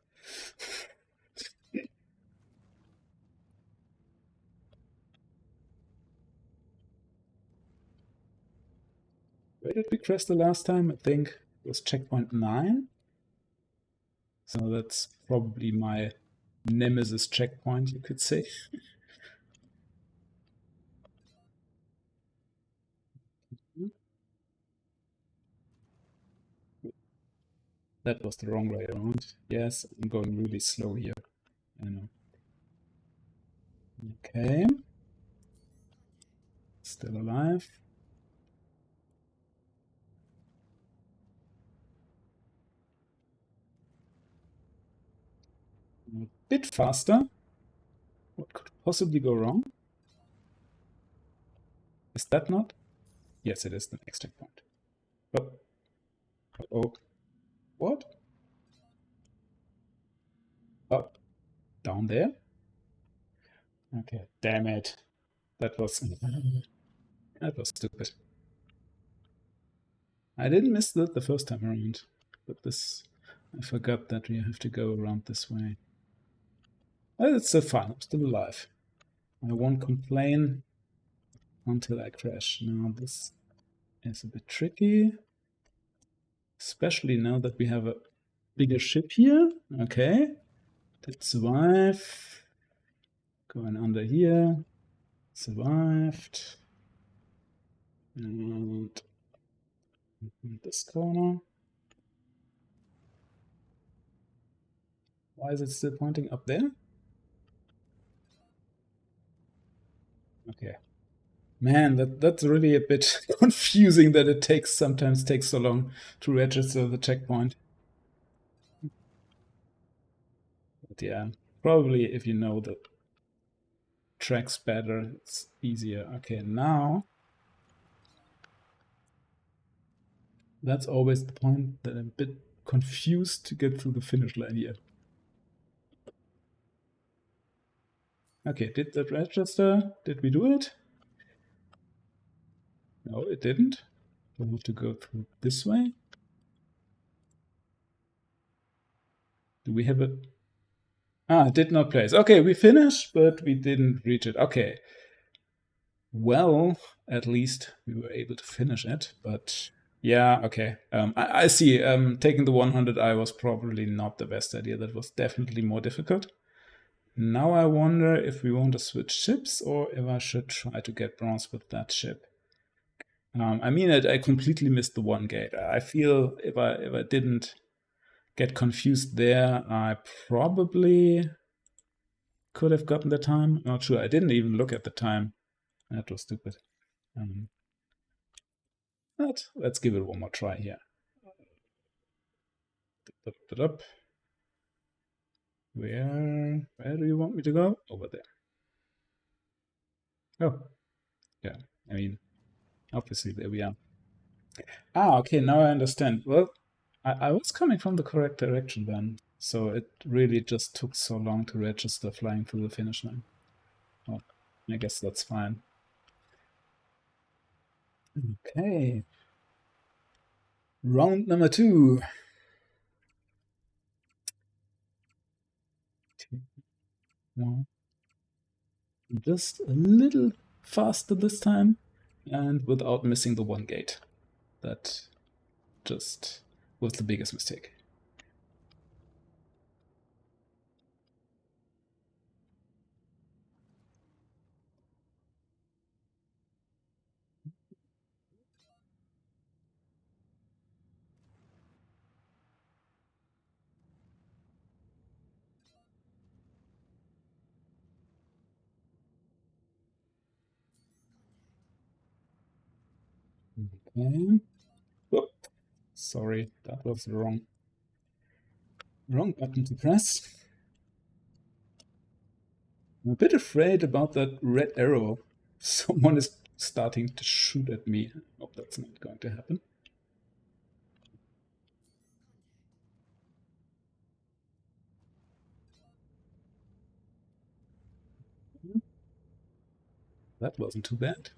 Where did we crash the last time? I think it was checkpoint 9. So that's probably my nemesis checkpoint, you could say. That was the wrong way around. Yes, I'm going really slow here. I know. Okay. Still alive. A bit faster. What could possibly go wrong? Is that not? Yes, it is the next checkpoint. Oh, oh, what? Oh, down there? Okay, damn it. That was stupid. I didn't miss that the first time around, but this I forgot that we have to go around this way. Well, it's still fine. I'm still alive. I won't complain until I crash. Now this is a bit tricky, especially now that we have a bigger ship here. Okay, did survive. Going under here. Survived. And this corner. Why is it still pointing up there? Okay. Man, that's really a bit confusing that it sometimes takes so long to register the checkpoint. But yeah, probably if you know the tracks better, it's easier. Okay, now that's always the point that I'm a bit confused to get through the finish line here. Okay, did that register? Did we do it? No, it didn't. We'll have to go through this way. Do we have a... Ah, did not place. Okay, we finished, but we didn't reach it. Okay. Well, at least we were able to finish it, but yeah, okay. I see. Taking the 100i was probably not the best idea. That was definitely more difficult. Now I wonder if we want to switch ships or if I should try to get bronze with that ship. I mean, I completely missed the one gate. I feel if I didn't get confused there, I probably could have gotten the time. Not sure. I didn't even look at the time. That was stupid. But let's give it one more try here. Where do you want me to go? Over there. Oh, yeah. I mean, obviously there we are. Ah, okay, now I understand. Well, I was coming from the correct direction then. So it really just took so long to register flying through the finish line. Oh, I guess that's fine. Okay. Round number 2. Well, just a little faster this time and without missing the one gate. That just was the biggest mistake. Okay. Oh, sorry, that was the wrong button to press. I'm a bit afraid about that red arrow. Someone is starting to shoot at me. I hope that's not going to happen. That wasn't too bad.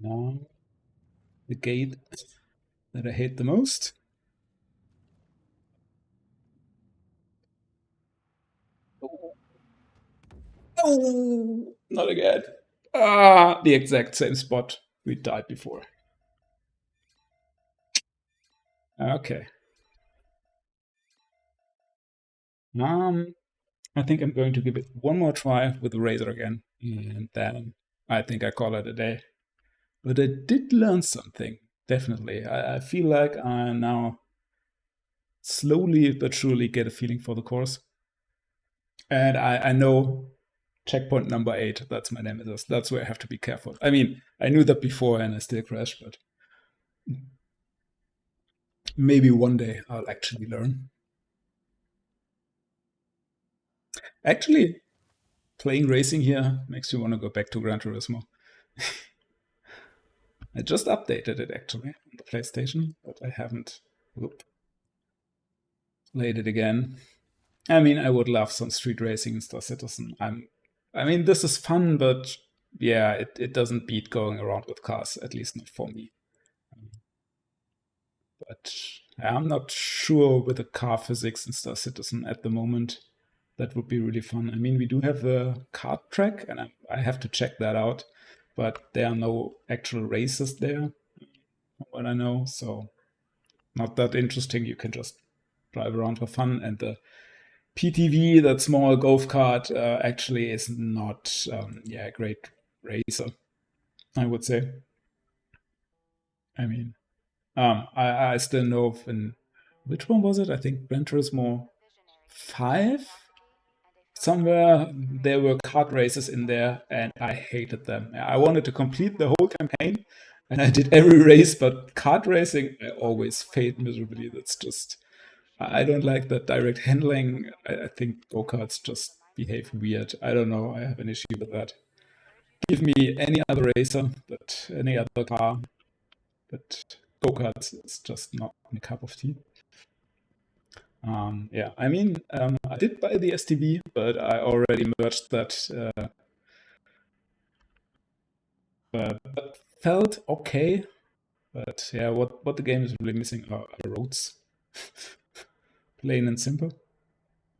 Now, the gate that I hate the most. Oh, not again. Ah, the exact same spot we died before. Okay. I think I'm going to give it one more try with the razor again, and then I think I call it a day. But I did learn something, definitely. I feel like I now slowly but surely get a feeling for the course. And I know checkpoint number 8, that's my nemesis. That's where I have to be careful. I mean, I knew that before and I still crashed, but maybe one day I'll actually learn. Actually, playing racing here makes me want to go back to Gran Turismo. I just updated it actually on the PlayStation, but I haven't played it again. I mean, I would love some street racing in Star Citizen. I mean, this is fun, but yeah, it doesn't beat going around with cars, at least not for me. But I'm not sure with the car physics in Star Citizen at the moment. That would be really fun. I mean, we do have the kart track, and I have to check that out, but there are no actual races there, from what I know. So not that interesting. You can just drive around for fun, and the PTV, that small golf cart, actually is not, a great racer, I would say. I mean, I still know which one was it? I think Gran Turismo 5. Somewhere there were kart races in there, and I hated them. I wanted to complete the whole campaign, and I did every race, but kart racing, I always failed miserably. That's just, I don't like that direct handling. I think go karts just behave weird. I don't know. I have an issue with that. Give me any other racer, but any other car, but go karts is just not my cup of tea. Yeah, I mean, I did buy the STV, but I already merged that. But felt okay. But yeah, what the game is really missing are the roads, plain and simple.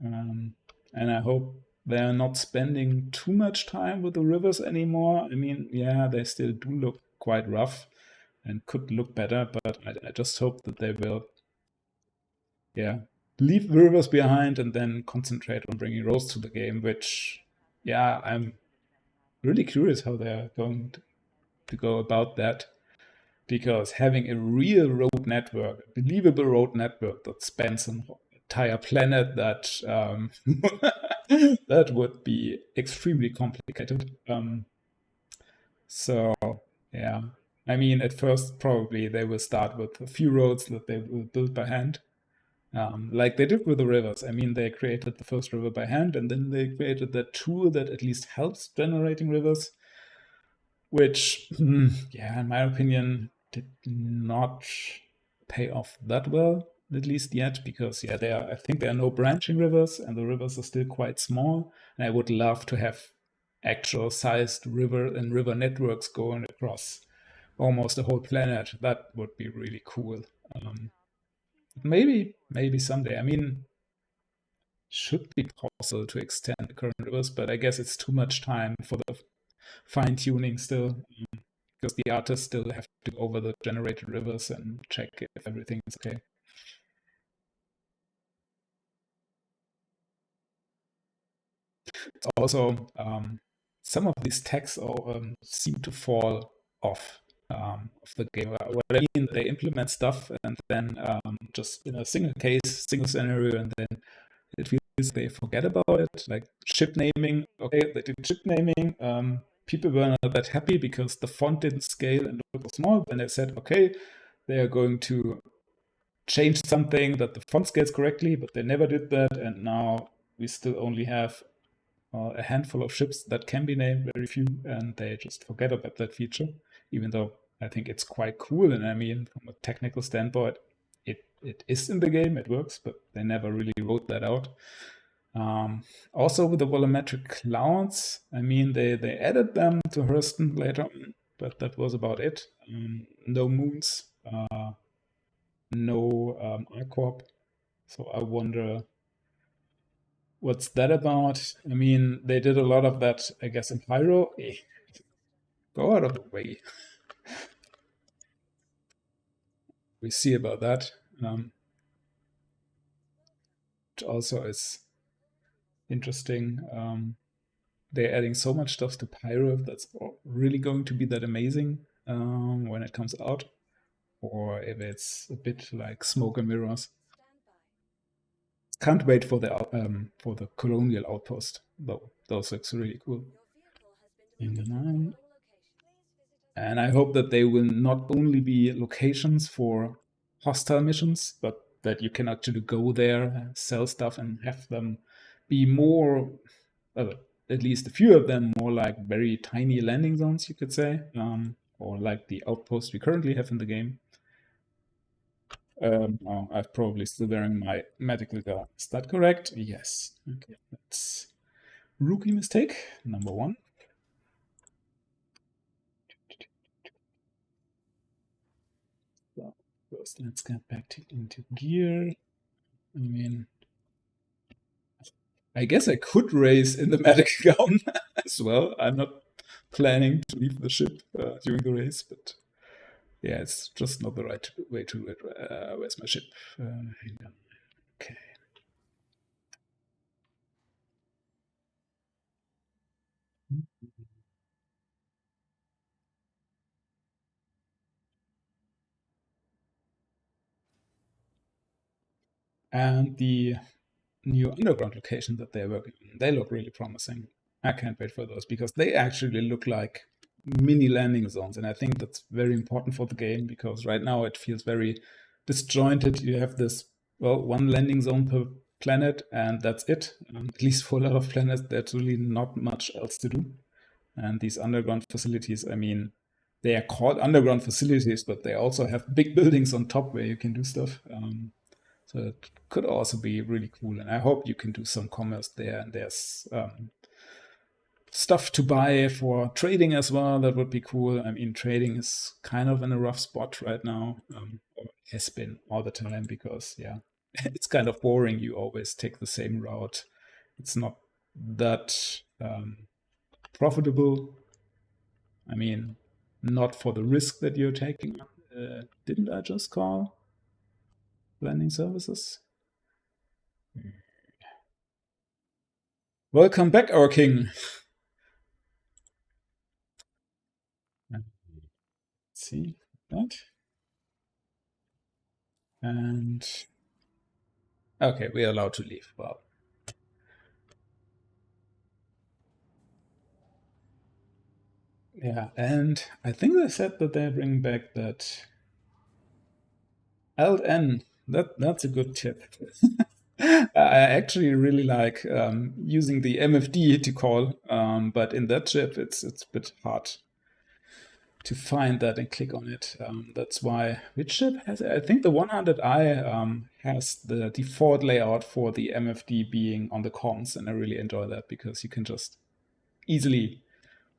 And I hope they're not spending too much time with the rivers anymore. I mean, yeah, they still do look quite rough and could look better, but I just hope that they will, yeah, leave the rivers behind and then concentrate on bringing roads to the game, which, yeah, I'm really curious how they're going to go about that. Because having a real road network, a believable road network that spans an entire planet, that would be extremely complicated. So yeah, I mean, at first probably they will start with a few roads that they will build by hand, like they did with the rivers. I mean, they created the first river by hand, and then they created that tool that at least helps generating rivers, which, yeah, in my opinion, did not pay off that well, at least yet, because yeah, I think there are no branching rivers, and the rivers are still quite small. And I would love to have actual sized river and river networks going across almost the whole planet. That would be really cool. Um, maybe someday. I mean, should be possible to extend the current rivers, but I guess it's too much time for the fine tuning still, because the artists still have to go over the generated rivers and check if everything is okay. It's also, some of these tags seem to fall off of the game. What I mean, they implement stuff and then just in a single case, single scenario, and then it feels they forget about it. Like ship naming, okay, they did ship naming. People were not that happy because the font didn't scale and looked small. Then they said, okay, they are going to change something that the font scales correctly, but they never did that. And now we still only have a handful of ships that can be named, very few, and they just forget about that feature, even though I think it's quite cool. And I mean, from a technical standpoint, it is in the game, it works, but they never really wrote that out. Also with the volumetric clouds, I mean, they added them to Hurston later on, but that was about it. No moons, no iCorp. So I wonder what's that about. I mean, they did a lot of that, I guess, in Pyro. Go out of the way. We see about that. Which also is interesting. They're adding so much stuff to Pyro that's really going to be that amazing when it comes out, or if it's a bit like smoke and mirrors. Can't wait for the colonial outpost though. Those looks really cool. In the nine. And I hope that they will not only be locations for hostile missions, but that you can actually go there, sell stuff, and have them be more, well, at least a few of them, more like very tiny landing zones, you could say, or like the outpost we currently have in the game. Oh, I'm probably still wearing my medical guard. Is that correct? Yes. Okay, that's rookie mistake number one. So first, let's get back into gear. I mean, I guess I could race in the medic gown as well. I'm not planning to leave the ship during the race, but yeah, it's just not the right way to do it. Where's my ship? Hang on. Okay. And the new underground location that they're working on, they look really promising. I can't wait for those because they actually look like mini landing zones. And I think that's very important for the game because right now it feels very disjointed. You have this, well, one landing zone per planet and that's it. At least for a lot of planets, there's really not much else to do. And these underground facilities, I mean, they are called underground facilities, but they also have big buildings on top where you can do stuff. So it could also be really cool. And I hope you can do some commerce there. And there's stuff to buy for trading as well. That would be cool. I mean, trading is kind of in a rough spot right now. Or has been all the time because, yeah, it's kind of boring. You always take the same route. It's not that profitable. I mean, not for the risk that you're taking. Didn't I just call landing services? Welcome back, our king. Let's see that. And okay, we are allowed to leave. Well, yeah, and I think they said that they're bringing back that Alt N. That's a good tip. I actually really like using the MFD to call, but in that chip, it's a bit hard to find that and click on it. That's why, which chip has it? I think the 100i has the default layout for the MFD being on the comms, and I really enjoy that because you can just easily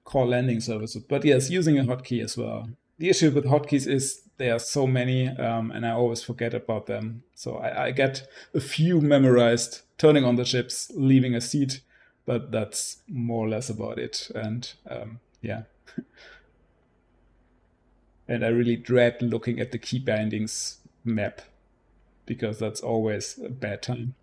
call landing services. But yes, using a hotkey as well. The issue with hotkeys is there are so many, and I always forget about them. So I get a few memorized, turning on the chips, leaving a seat, but that's more or less about it. And yeah. And I really dread looking at the key bindings map because that's always a bad time.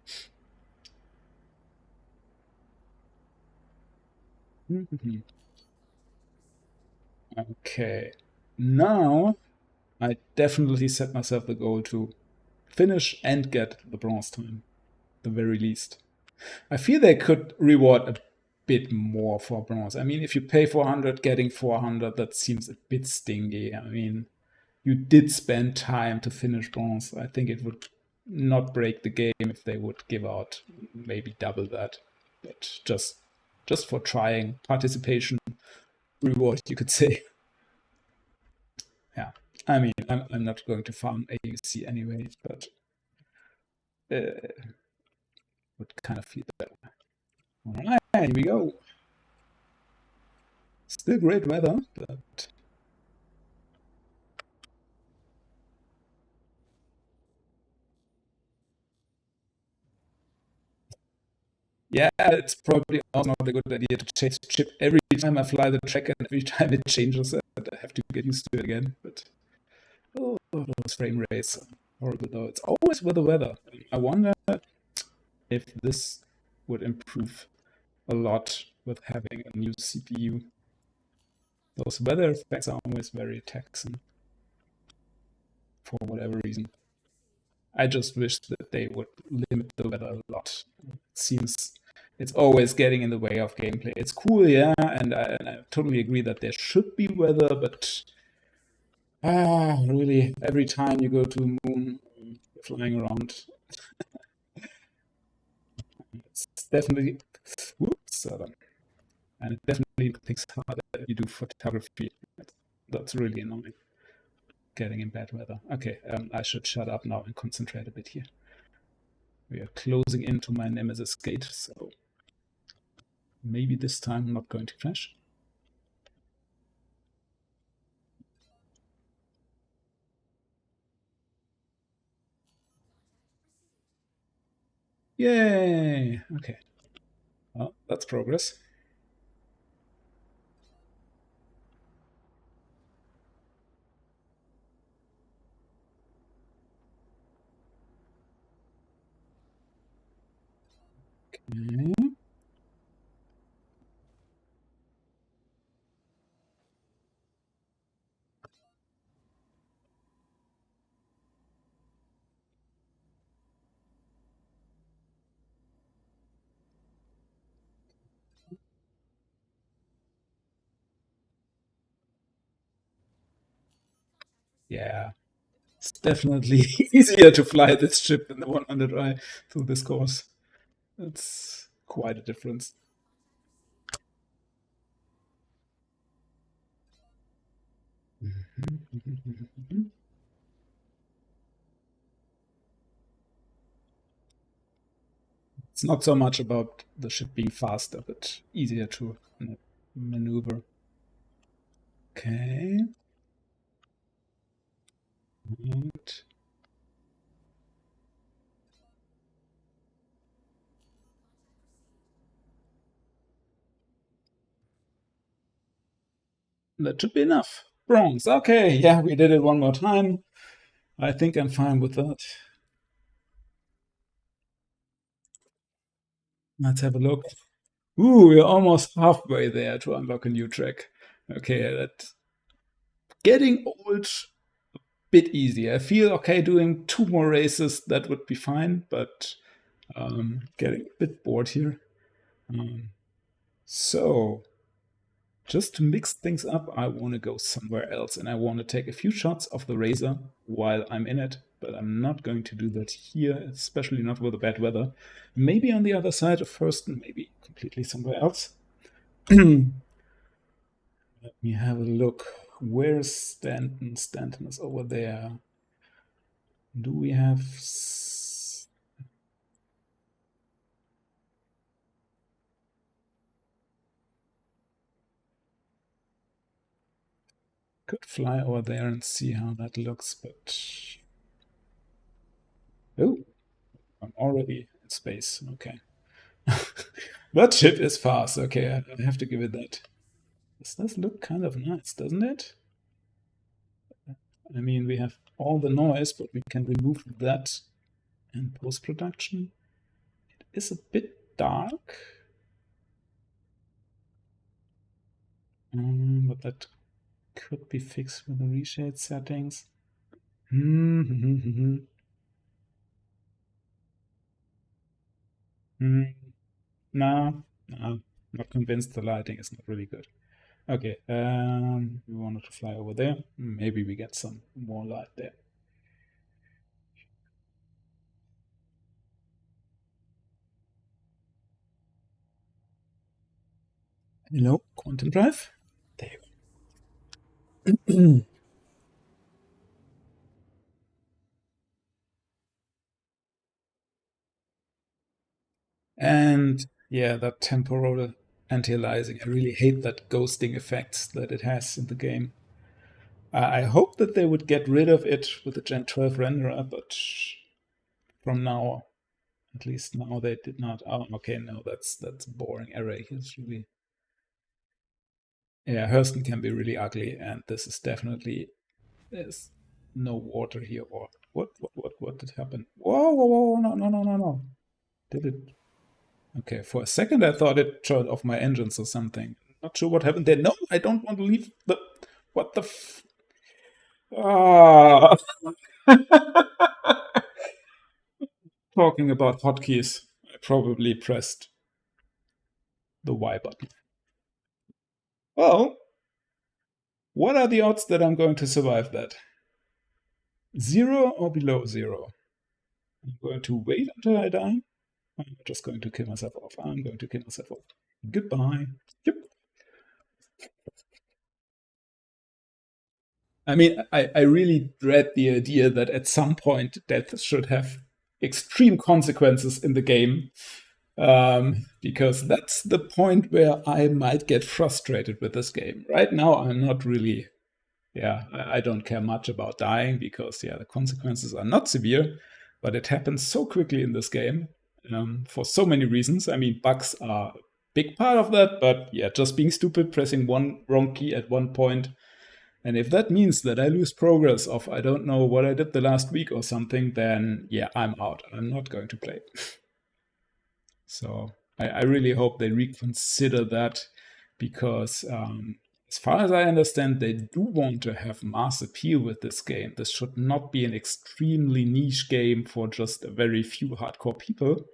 Okay, now I definitely set myself the goal to finish and get the bronze time, the very least. I feel they could reward a bit more for bronze. I mean, if you pay 400, getting 400, that seems a bit stingy. I mean, you did spend time to finish bronze. I think it would not break the game if they would give out maybe double that. But just for trying, participation reward, you could say. Yeah. I mean, I'm not going to farm AUC anyway, but would kind of feel that. All right, here we go. Still great weather, but yeah, it's probably also not a good idea to change the chip every time I fly the track and every time it changes it. I have to get used to it again. But oh, those frame rates, horrible though. It's always with the weather. I wonder if this would improve a lot with having a new CPU. Those weather effects are always very taxing for whatever reason. I just wish that they would limit the weather a lot. It seems it's always getting in the way of gameplay. It's cool, yeah, and I totally agree that there should be weather, but really, every time you go to the moon, you're flying around, it's definitely, whoops, and it definitely makes it harder if you do photography. That's really annoying, getting in bad weather. Okay, I should shut up now and concentrate a bit here. We are closing into my Nemesis gate, so maybe this time I'm not going to crash. Yay! Okay. Well, that's progress. Okay. Yeah, it's definitely easier to fly this ship than the 100i through this course. It's quite a difference. It's not so much about the ship being faster, but easier to maneuver. Okay. And that should be enough. Bronze. Okay, yeah, we did it one more time. I think I'm fine with that. Let's have a look. Ooh, we're almost halfway there to unlock a new track. Okay, that's getting old, bit easier. I feel okay doing 2 more races, that would be fine, but getting a bit bored here. So, just to mix things up, I want to go somewhere else and I want to take a few shots of the Razor while I'm in it, but I'm not going to do that here, especially not with the bad weather. Maybe on the other side of Thurston, maybe completely somewhere else. Let me have a look. Where's Stanton? Stanton is over there. Do we have... Could fly over there and see how that looks, but... Oh, I'm already in space. Okay. That ship is fast. Okay, I have to give it that. This does look kind of nice, doesn't it? I mean, we have all the noise, but we can remove that in post-production. It is a bit dark. But that could be fixed with the reshade settings. No, no, not convinced. The lighting is not really good. Okay, we wanted to fly over there. Maybe we get some more light there. Hello, quantum drive. There you go. And yeah, that temporal anti-aliasing. I really hate that ghosting effects that it has in the game. I hope that they would get rid of it with the Gen 12 renderer, but from now, at least now they did not. Oh, okay, no, that's a boring array. It's really, yeah, Hurston can be really ugly, and this is definitely, there's no water here. Or what did happen? Whoa, whoa, whoa, no, no, no, no, no. Did it? Okay, for a second I thought it turned off my engines or something. Not sure what happened there. No, I don't want to leave the. What the f. Ah! Talking about hotkeys, I probably pressed the Y button. Well, what are the odds that I'm going to survive that? 0 or below 0? I'm going to wait until I die. I'm just going to kill myself off. I'm going to kill myself off. Goodbye. Yep. I mean, I really dread the idea that at some point death should have extreme consequences in the game. Because that's the point where I might get frustrated with this game. Right now, I'm not really, yeah, I don't care much about dying because, yeah, the consequences are not severe, but it happens so quickly in this game for so many reasons. I mean, bugs are a big part of that, but yeah, just being stupid, pressing one wrong key at one point. And if that means that I lose progress of I don't know what I did the last week or something, then yeah, I'm out. I'm not going to play. So I really hope they reconsider that because, as far as I understand, they do want to have mass appeal with this game. This should not be an extremely niche game for just a very few hardcore people.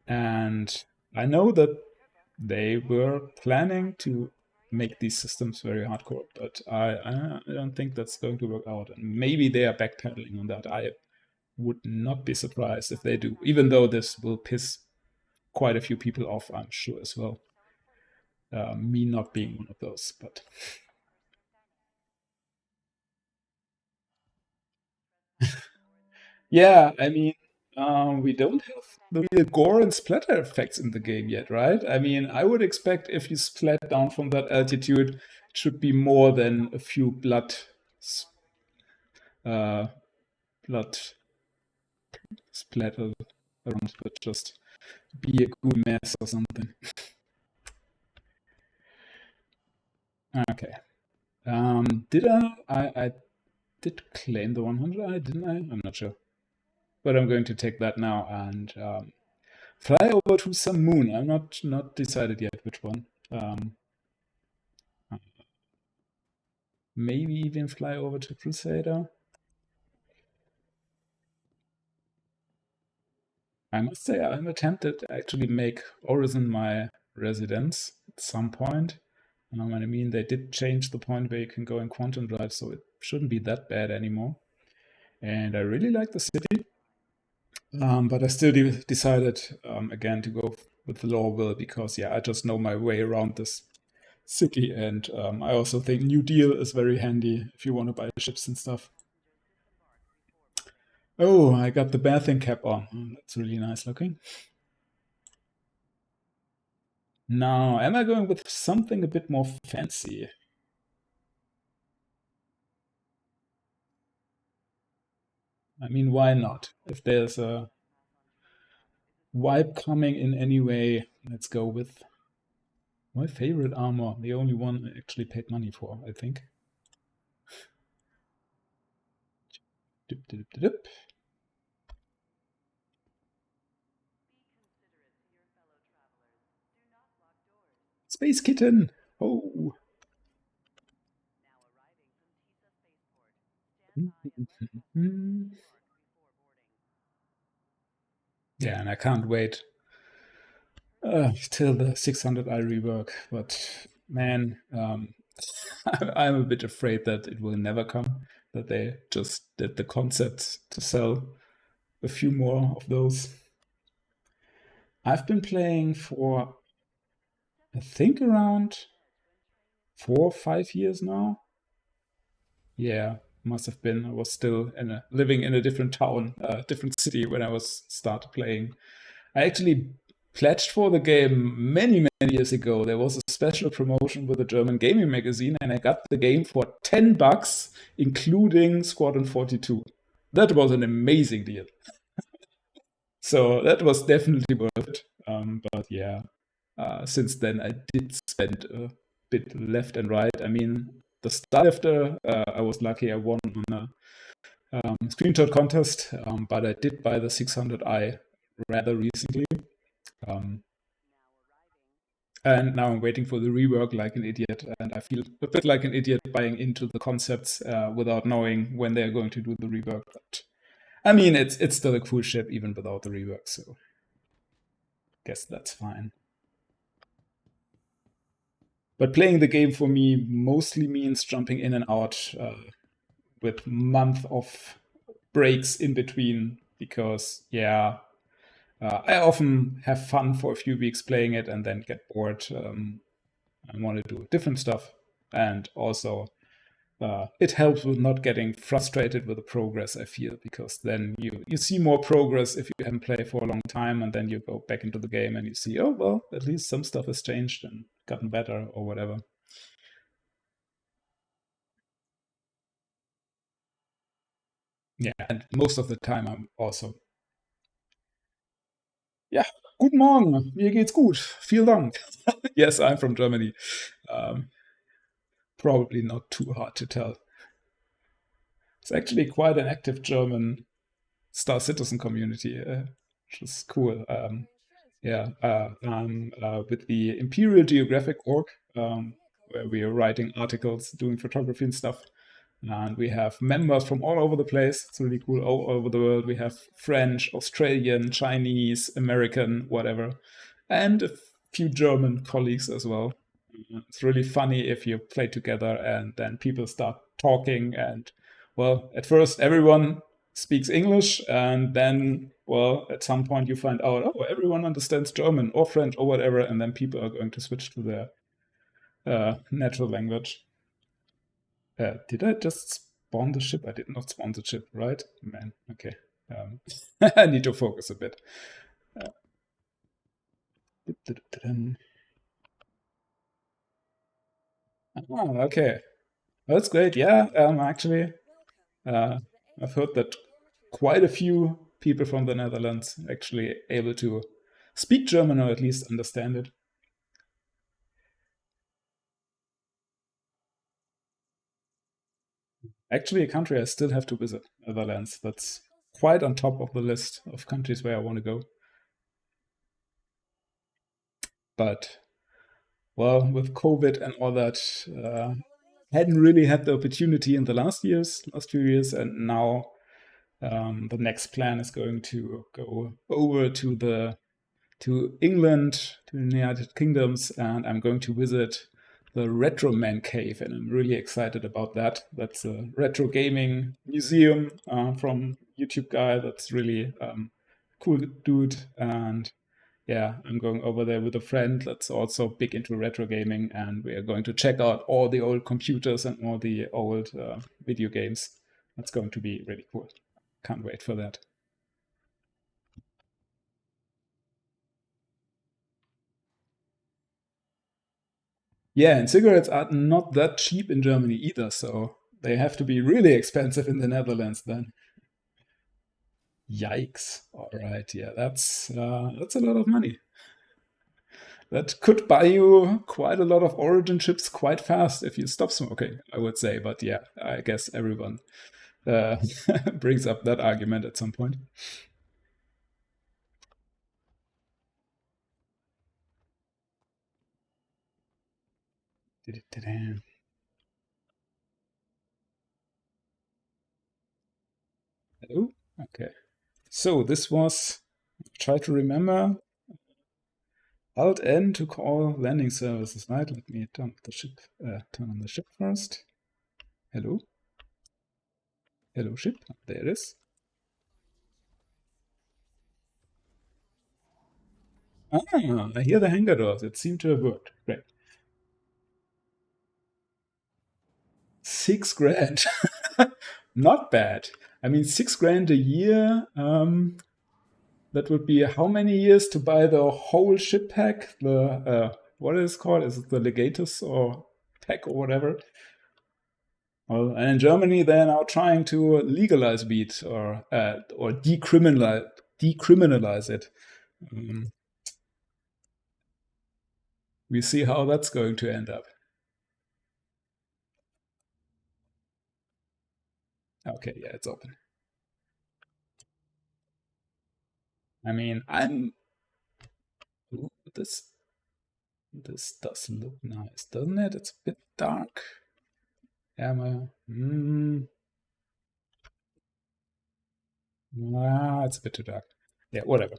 And I know that they were planning to. make these systems very hardcore. But I don't think that's going to work out. And maybe they are backpedaling on that. I would not be surprised if they do, even though this will piss quite a few people off, I'm sure as well. Me not being one of those, but yeah, I mean, we don't have the real gore and splatter effects in the game yet, right? I mean, I would expect if you splat down from that altitude, it should be more than a few uh, blood splatter around, but just be a goo mess or something. Okay. Did I did claim the 100 eye, didn't I? I'm not sure. But I'm going to take that now and fly over to some moon. I'm not decided yet which one. Maybe even fly over to Crusader. I must say I'm tempted to actually make Orison my residence at some point. And I mean, they did change the point where you can go in quantum drive, so it shouldn't be that bad anymore. And I really like the city. But I still decided again to go with the Lorville because, yeah, I just know my way around this city. And I also think New Deal is very handy if you want to buy ships and stuff. Oh, I got the bathing cap on. That's really nice looking. Now, am I going with something a bit more fancy? I mean, why not? If there's a vibe coming in any way, let's go with my favorite armor, the only one I actually paid money for, I think. Dip, dip, dip, dip. Space Kitten! Oh! Yeah, and I can't wait till the 600i rework. But man, I'm a bit afraid that it will never come. That they just did the concept to sell a few more of those. I've been playing for, I think, around 4 or 5 years now. Yeah, must have been. I was still living in a different town, different city when I was started playing. I actually pledged for the game many, many years ago. There was a special promotion with a German gaming magazine, and I got the game for $10, including Squadron 42. That was an amazing deal. So that was definitely worth it. But yeah, since then I did spend a bit left and right. I mean, the start after I was lucky I won on a screenshot contest, but I did buy the 600i rather recently. Um, and now I'm waiting for the rework like an idiot, and I feel a bit like an idiot buying into the concepts without knowing when they're going to do the rework. But I mean, it's still a cool ship even without the rework, so guess that's fine. But playing the game for me mostly means jumping in and out with month of breaks in between because, yeah, I often have fun for a few weeks playing it and then get bored. I want to do different stuff. And also, it helps with not getting frustrated with the progress, I feel, because then you see more progress if you haven't played for a long time, and then you go back into the game and you see, oh, well, at least some stuff has changed and gotten better or whatever. Yeah, and most of the time I'm also, ja, guten Morgen, mir geht's gut, vielen Dank. Yes, I'm from Germany. Um, Probably not too hard to tell. It's actually quite an active German Star Citizen community, which is cool. Yeah, with the Imperial Geographic org, where we are writing articles, doing photography and stuff. And we have members from all over the place. It's really cool. All over the world. We have French, Australian, Chinese, American, whatever. And a few German colleagues as well. It's really funny if you play together and then people start talking and, well, at first everyone speaks English and then, well, at some point you find out, oh, everyone understands German or French or whatever, and then people are going to switch to their natural language. Did I just spawn the ship? I did not spawn the ship, right? Man, okay. I need to focus a bit. Okay. That's great. Yeah, actually, uh, I've heard that quite a few people from the Netherlands actually able to speak German or at least understand it. Actually, a country I still have to visit, Netherlands. That's quite on top of the list of countries where I want to go. But, well, with COVID and all that, hadn't really had the opportunity in the last few years, and now the next plan is going to go over to England, to the United Kingdoms, and I'm going to visit the Retro Man Cave, and I'm really excited about that. That's a retro gaming museum from YouTube guy. That's really cool dude, and yeah, I'm going over there with a friend that's also big into retro gaming, and we are going to check out all the old computers and all the old video games. That's going to be really cool. Can't wait for that. Yeah, and cigarettes are not that cheap in Germany either, so they have to be really expensive in the Netherlands then. Yikes. All right, yeah, that's a lot of money. That could buy you quite a lot of Origin chips quite fast if you stop smoking, I would say. But yeah, I guess everyone uh, brings up that argument at some point. Hello? Okay. So this was, try to remember, Alt N to call landing services, right? Let me turn on the ship first. Hello? Hello, ship. There it is. Ah, I hear the hangar doors. It seemed to have worked. Great. 6 grand. Not bad. I mean, 6 grand a year. That would be how many years to buy the whole ship pack? The what is it called? Is it the Legatus or pack or whatever? Well, and in Germany, they're now trying to legalize weed or decriminalize it. Um, we see how that's going to end up. Okay, yeah, it's open. I mean, ooh, this does look nice, doesn't it? It's a bit dark. Ammo. It's a bit too dark. Yeah, whatever.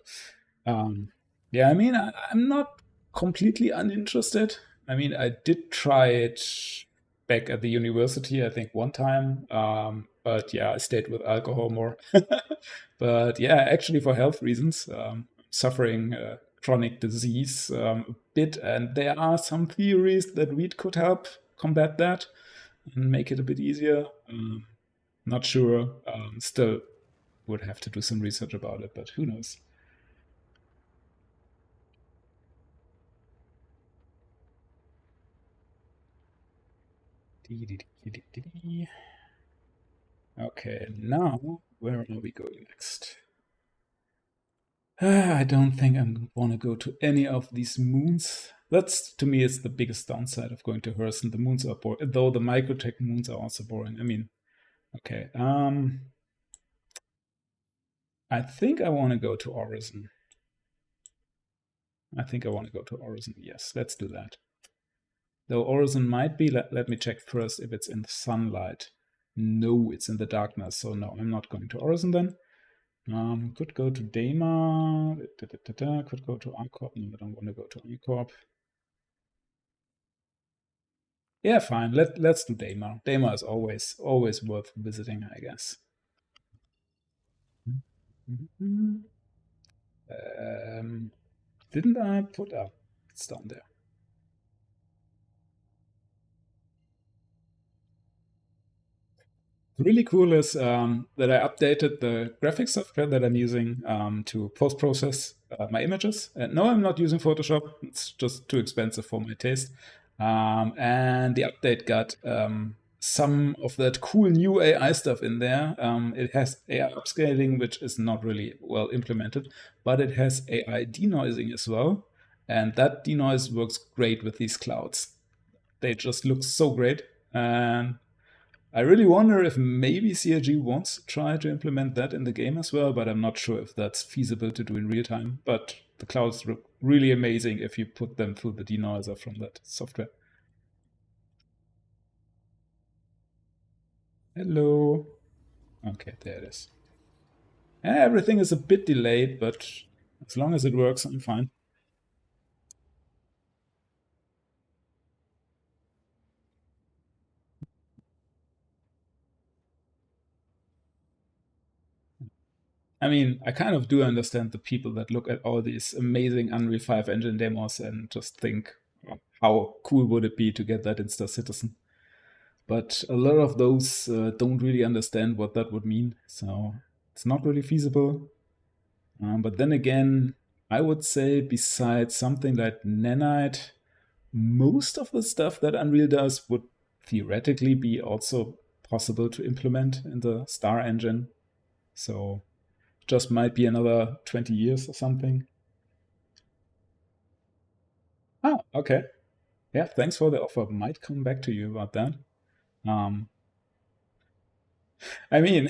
Um, yeah, I mean, I'm not completely uninterested. I mean, I did try it back at the university, I think one time. But yeah, I stayed with alcohol more. But yeah, actually, for health reasons, suffering chronic disease a bit, and there are some theories that weed could help combat that and make it a bit easier. Not sure. Still would have to do some research about it, but who knows? Okay, now where are we going next? I don't think I want to go to any of these moons. That's to me is the biggest downside of going to Horizon. The moons are boring, though the microtech moons are also boring. I mean, okay. I think I want to go to Orison. I think I want to go to Orison. Yes, let's do that. Though Orison might be, let me check first if it's in the sunlight. No, it's in the darkness, so no, I'm not going to Orison then. Could go to Dama, could go to Ancorp. No, I don't want to go to Ancorp. Yeah, fine. Let's do Daymar. Daymar is always worth visiting, I guess. Um, didn't I put up? It's down there. Really cool is that I updated the graphics software that I'm using to post process my images. And no, I'm not using Photoshop. It's just too expensive for my taste. And the update got some of that cool new AI stuff in there. It has AI upscaling, which is not really well implemented, but it has AI denoising as well. And that denoise works great with these clouds. They just look so great. And I really wonder if maybe CRG wants to try to implement that in the game as well, but I'm not sure if that's feasible to do in real time. But the clouds look really amazing if you put them through the denoiser from that software. Hello. Okay, there it is. Everything is a bit delayed, but as long as it works, I'm fine. I mean, I kind of do understand the people that look at all these amazing Unreal 5 engine demos and just think, "Oh, how cool would it be to get that in Star Citizen?" But a lot of those don't really understand what that would mean. So it's not really feasible. But then again, I would say besides something like Nanite, most of the stuff that Unreal does would theoretically be also possible to implement in the Star engine. So just might be another 20 years or something. Ah, okay. Yeah, thanks for the offer. Might come back to you about that. Um, I mean,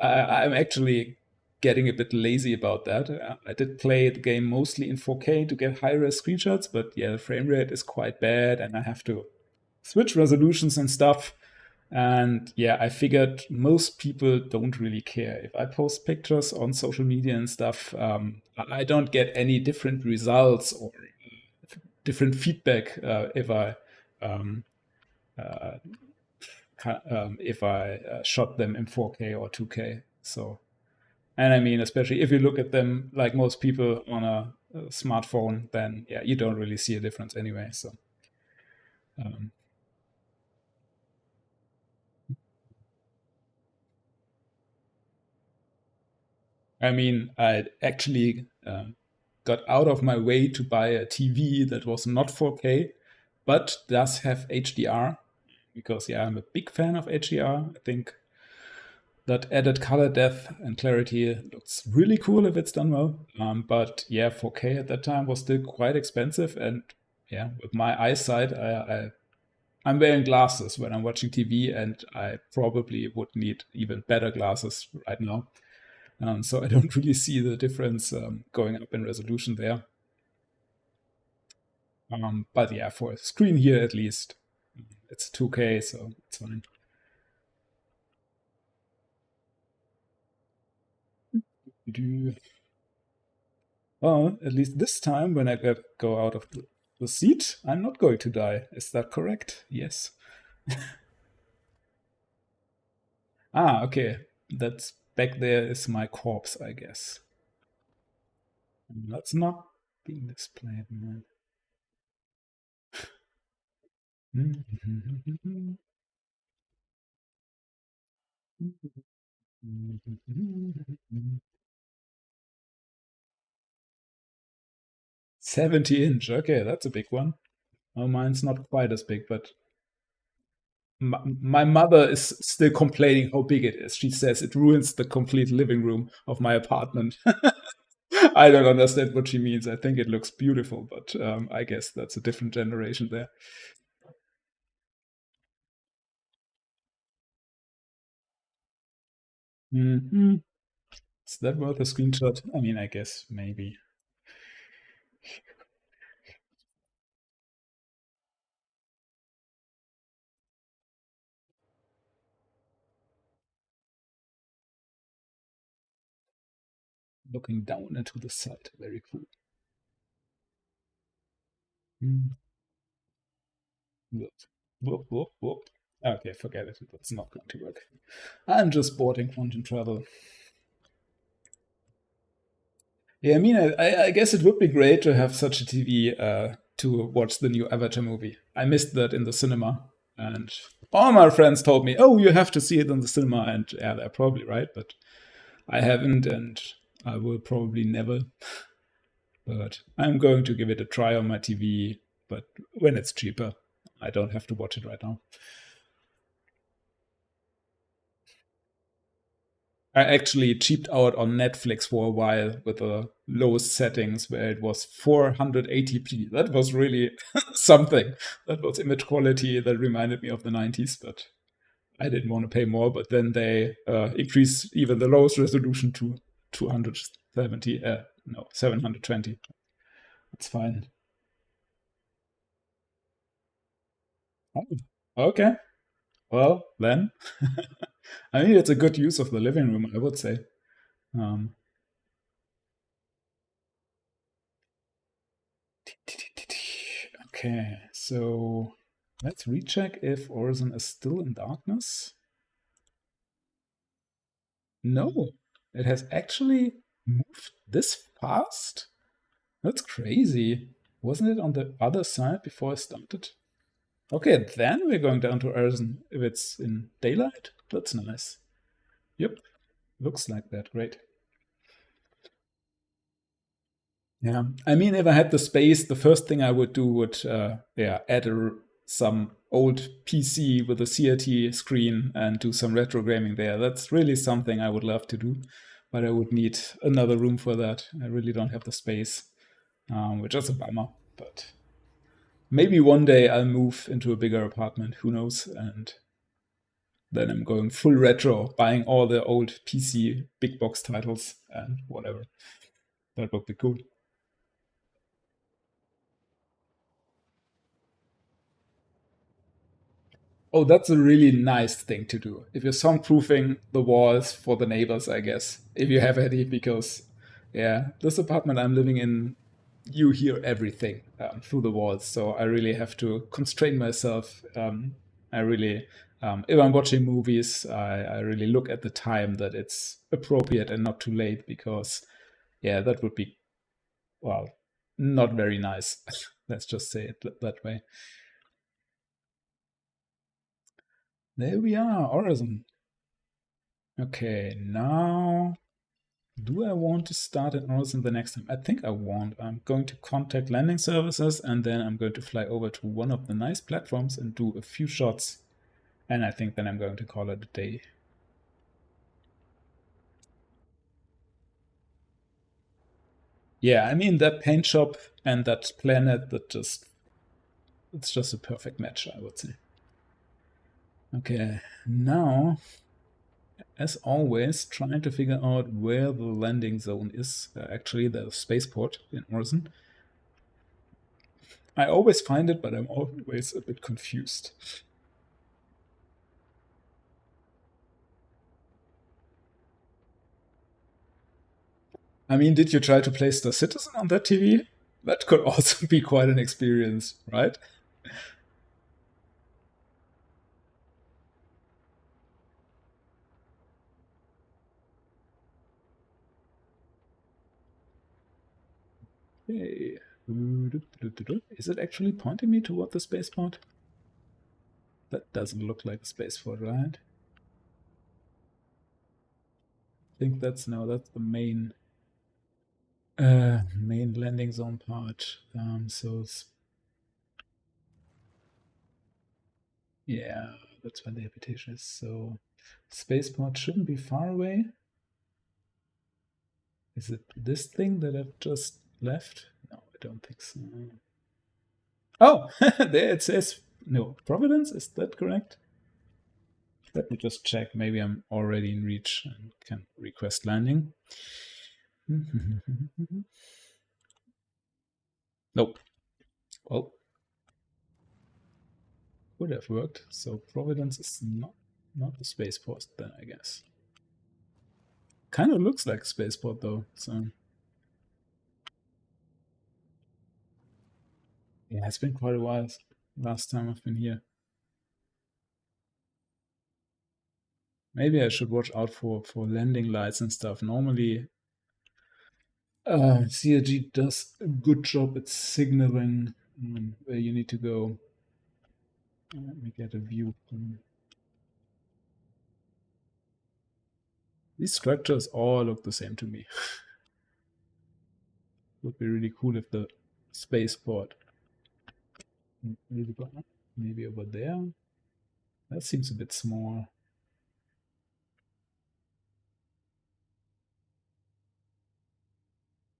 I'm actually getting a bit lazy about that. I did play the game mostly in 4K to get high-res screenshots, but yeah, the frame rate is quite bad, and I have to switch resolutions and stuff. And yeah, I figured most people don't really care. If I post pictures on social media and stuff, I don't get any different results or different feedback um, uh, if I shot them in 4K or 2K. So, and I mean, especially if you look at them like most people on a smartphone, then yeah, you don't really see a difference anyway. So, um, I mean, I actually got out of my way to buy a TV that was not 4K, but does have HDR because yeah, I'm a big fan of HDR. I think that added color depth and clarity looks really cool if it's done well. But yeah, 4K at that time was still quite expensive, and yeah, with my eyesight, I'm wearing glasses when I'm watching TV, and I probably would need even better glasses right now. So I don't really see the difference going up in resolution there. But yeah, for a screen here at least, it's 2K, so it's fine. Well, at least this time when I go out of the seat, I'm not going to die. Is that correct? Yes. Ah, okay. That's back there is my corpse, I guess. That's not being displayed, man. 70 inch. Okay, that's a big one. Oh, mine's not quite as big, but my mother is still complaining how big it is. She says it ruins the complete living room of my apartment. I don't understand what she means. I think it looks beautiful, but I guess that's a different generation there. Hmm. Is that worth a screenshot? I mean, I guess maybe. Looking down into the site. Very cool. Mm. Whoop, whoop, whoop. Okay, forget it. That's not going to work. I'm just boarding Quantum Travel. Yeah, I mean, I guess it would be great to have such a TV to watch the new Avatar movie. I missed that in the cinema, and all my friends told me, "Oh, you have to see it in the cinema." And yeah, they're probably right, but I haven't, and I will probably never. But I'm going to give it a try on my TV, but when it's cheaper. I don't have to watch it right now. I actually cheaped out on Netflix for a while with the lowest settings where it was 480p. That was really something. That was image quality that reminded me of the 90s, but I didn't want to pay more. But then they increased even the lowest resolution to 270, no, 720. That's fine. Oh, okay. Well, then, I mean, it's a good use of the living room, I would say. Um, Okay, so let's recheck if Orison is still in darkness. No, it has actually moved this fast? That's crazy. Wasn't it on the other side before I started? Okay, then we're going down to Orison. If it's in daylight, that's nice. Yep, looks like that. Great. Yeah, I mean, if I had the space, the first thing I would do would, add some old PC with a CRT screen and do some retro gaming there. That's really something I would love to do, but I would need another room for that. I really don't have the space, which is a bummer. But maybe one day I'll move into a bigger apartment. Who knows? And then I'm going full retro, buying all the old PC big box titles and whatever. That would be cool. Oh, that's a really nice thing to do. If you're soundproofing the walls for the neighbors, I guess, if you have any, because yeah, this apartment I'm living in, you hear everything through the walls. So I really have to constrain myself. I really, if I'm watching movies, I really look at the time that it's appropriate and not too late, because yeah, that would be, well, not very nice. Let's just say it that way. There we are, Orison. Okay, now do I want to start an Orison the next time? I think I won't. I'm going to contact landing services and then I'm going to fly over to one of the nice platforms and do a few shots. And I think then I'm going to call it a day. Yeah, I mean, that paint shop and that planet, it's just a perfect match, I would say. Okay, now, as always, trying to figure out where the landing zone is. Actually, the spaceport in Orison. I always find it, but I'm always a bit confused. I mean, did you try to play Star Citizen on that TV? That could also be quite an experience, right? Hey. Is it actually pointing me toward the spaceport? That doesn't look like a spaceport, right? I think that's no, that's the main landing zone part. Yeah, that's where the habitation is. So spaceport shouldn't be far away. Is it this thing that I've just left? No, I don't think so. Oh, there it says no, Providence. Is that correct? Let me just check. Maybe I'm already in reach and can request landing. Nope. Well, would have worked. So Providence is not the spaceport then, I guess. Kind of looks like a spaceport though. So yeah, it's been quite a while. Last time I've been here. Maybe I should watch out for landing lights and stuff. Normally, CRG does a good job at signaling where you need to go. Let me get a view. These structures all look the same to me. Would be really cool if the spaceport maybe over there. That seems a bit small.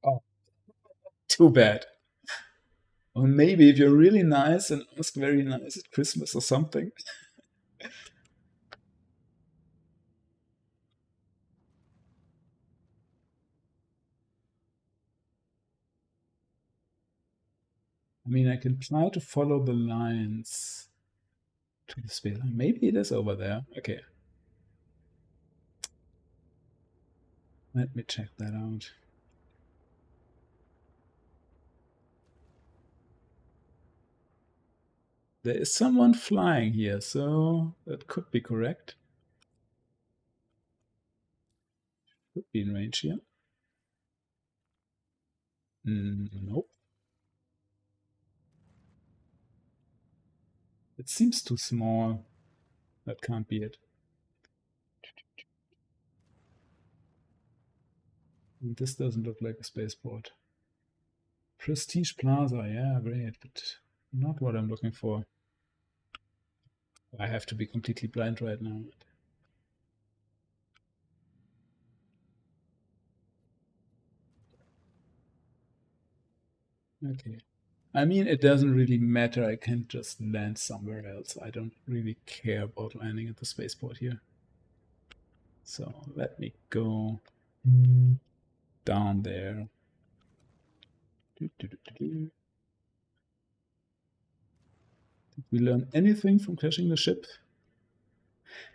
Oh, too bad. Or maybe if you're really nice and ask very nice at Christmas or something. I mean, I can try to follow the lines to the space. Maybe it is over there. Okay, let me check that out. There is someone flying here, so that could be correct. Could be in range here. Nope. It seems too small. That can't be it. This doesn't look like a spaceport. Prestige Plaza, yeah, great, but not what I'm looking for. I have to be completely blind right now. Okay. I mean, it doesn't really matter. I can just land somewhere else. I don't really care about landing at the spaceport here. So let me go down there. Did we learn anything from crashing the ship?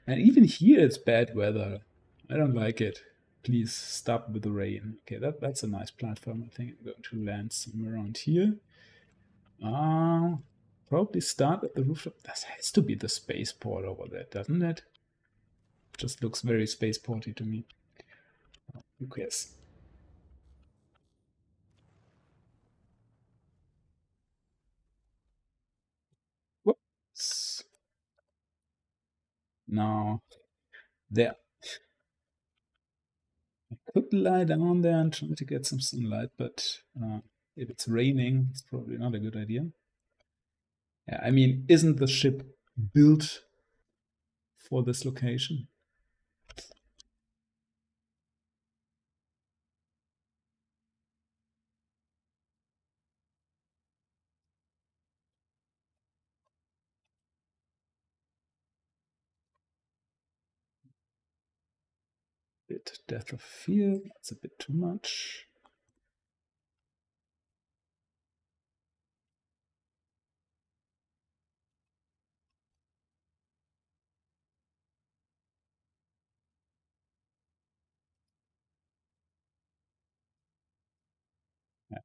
And even here it's bad weather. I don't like it. Please stop with the rain. Okay, that's a nice platform. I think I'm going to land somewhere around here. Uh, Probably start at the rooftop. That has to be the spaceport over there, doesn't it? Just looks very spaceporty to me. Who cares? Whoops. No, there. I could lie down there and try to get some sunlight, but if it's raining, it's probably not a good idea. Yeah, I mean, isn't the ship built for this location? Bit Death of Fear, that's a bit too much. Yeah.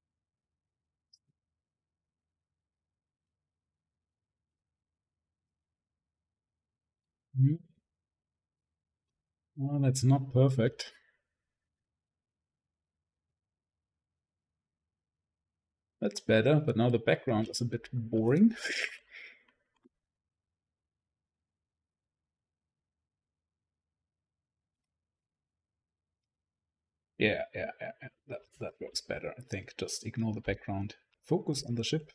Mhm. Well, that's not perfect. That's better, but now the background is a bit boring. Yeah. That works better, I think. Just ignore the background. Focus on the ship.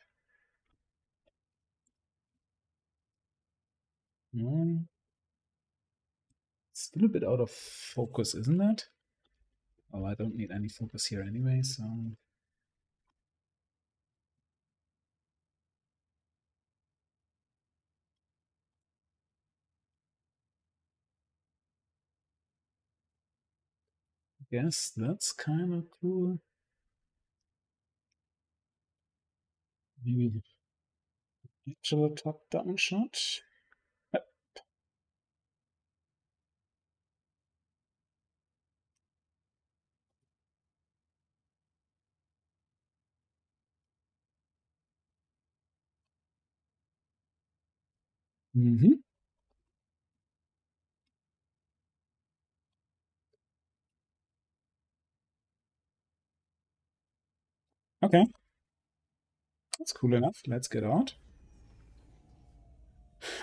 Mm, still a bit out of focus, isn't it? Oh, I don't need any focus here anyway, so yes, that's kind of cool. Maybe actual top-down shot. Mm-hmm. Okay, that's cool enough. Let's get out.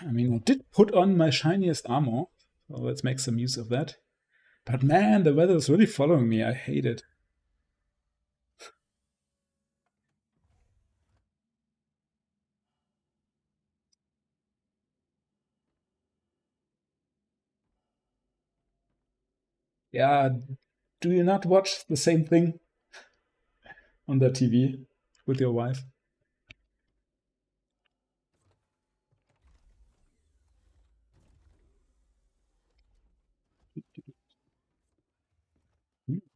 I mean, I did put on my shiniest armor, so let's make some use of that. But man, the weather is really following me. I hate it. Yeah, do you not watch the same thing on the TV with your wife?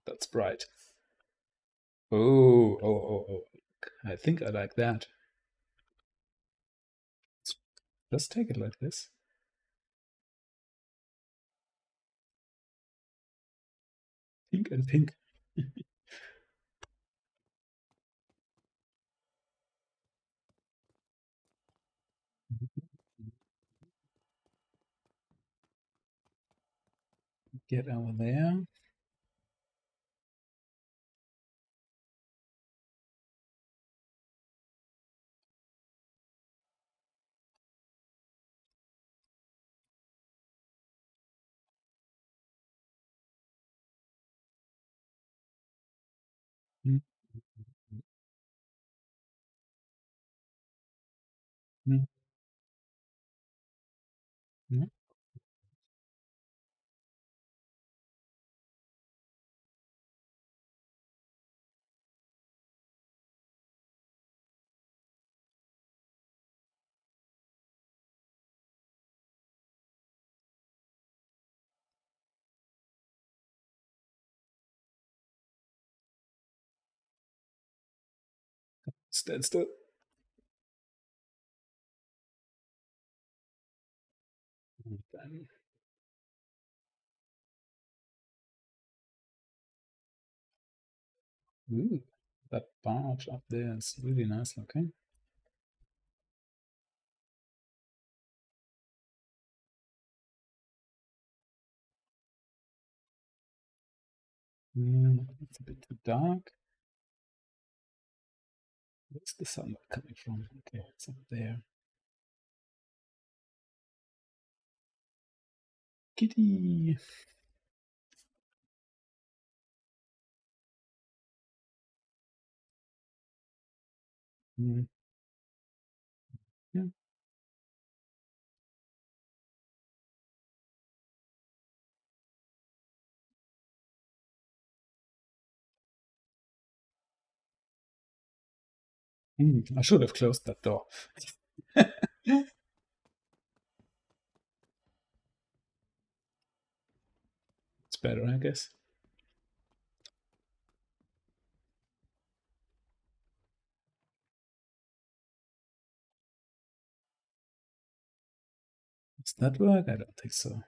That's bright. Oh. I think I like that. Let's take it like this. Pink and pink. Get over there. Mm, mm, mm, stand still. And then, ooh, that barge up there is really nice looking. It's a bit too dark. Where's the sunlight coming from? Okay, it's up there. Kitty. Mm, yeah. I should have closed that door. It's better, I guess. Does that work? I don't think so.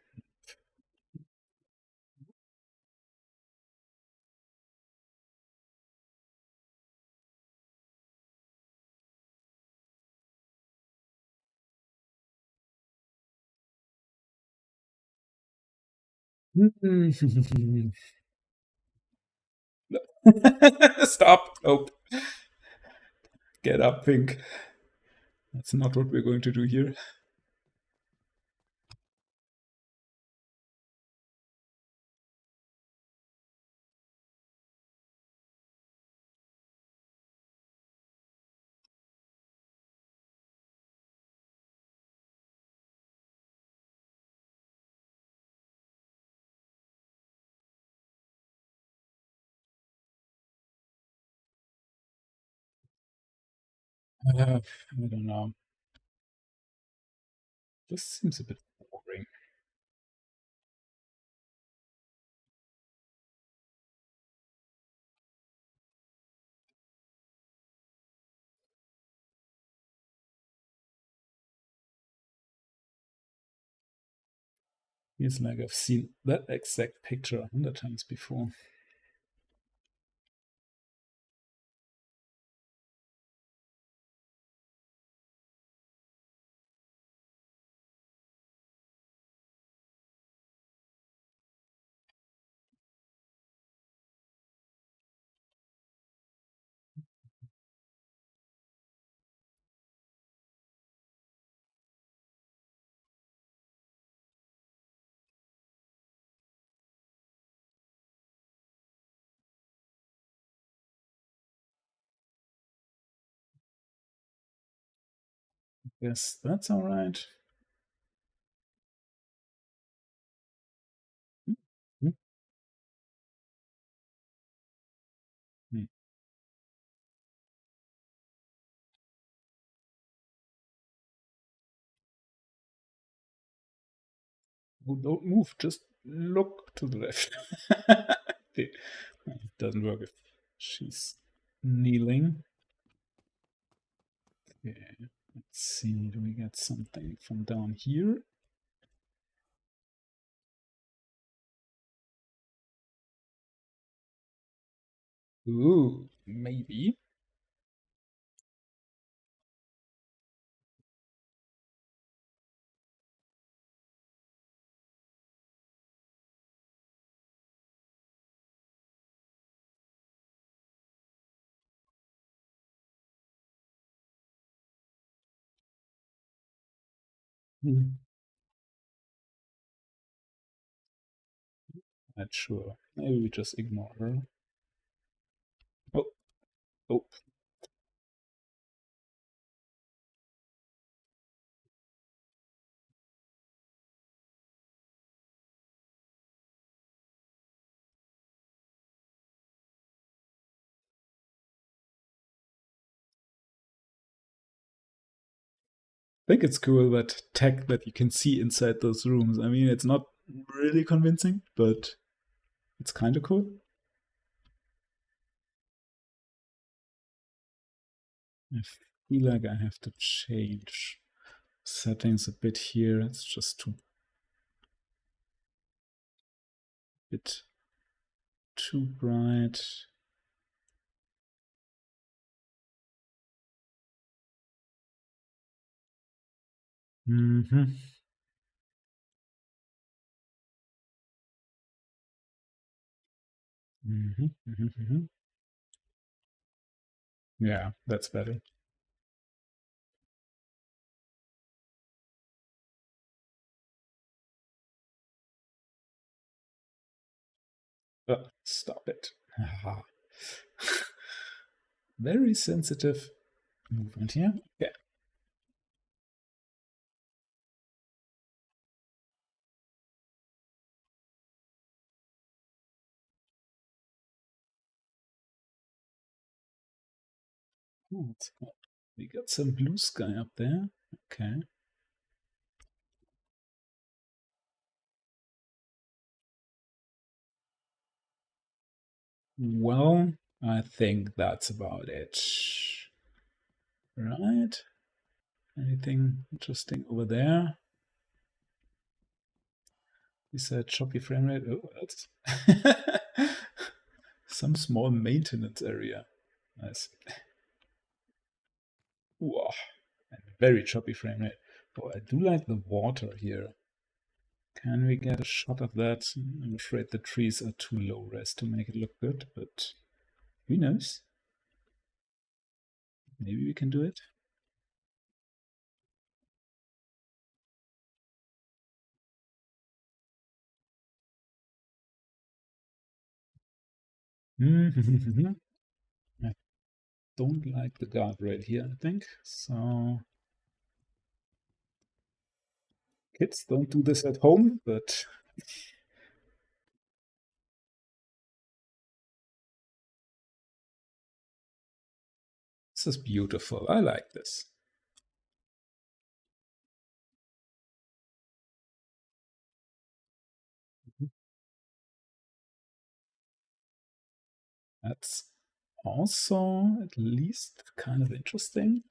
Stop. Nope. Get up, Pink. That's not what we're going to do here. I don't know. This seems a bit boring. Feels like I've seen that exact picture 100 times before. Guess that's all right. Hmm. Hmm. Oh, don't move, just look to the left. Okay. It doesn't work if she's kneeling. Okay, let's see, do we get something from down here? Ooh, maybe. Hmm. Not sure. Maybe we just ignore her. Oh, oh. I think it's cool that tech that you can see inside those rooms. I mean, it's not really convincing, but it's kind of cool. I feel like I have to change settings a bit here. It's just bit too bright. Mm-hmm. Mm-hmm. Mm-hmm. Yeah, that's better. Stop it. Aha. Very sensitive movement here. Yeah. Oh, it's cool. We got some blue sky up there. Okay. Well, I think that's about it. Right? Anything interesting over there? You said choppy frame rate. Oh, that's some small maintenance area. Nice. Wow. And very choppy frame rate. Oh, I do like the water here. Can we get a shot of that? I'm afraid the trees are too low res to make it look good, but who knows? Maybe we can do it. I don't like the guardrail here, I think. So kids, don't do this at home, but this is beautiful. I like this. That's also at least kind of interesting.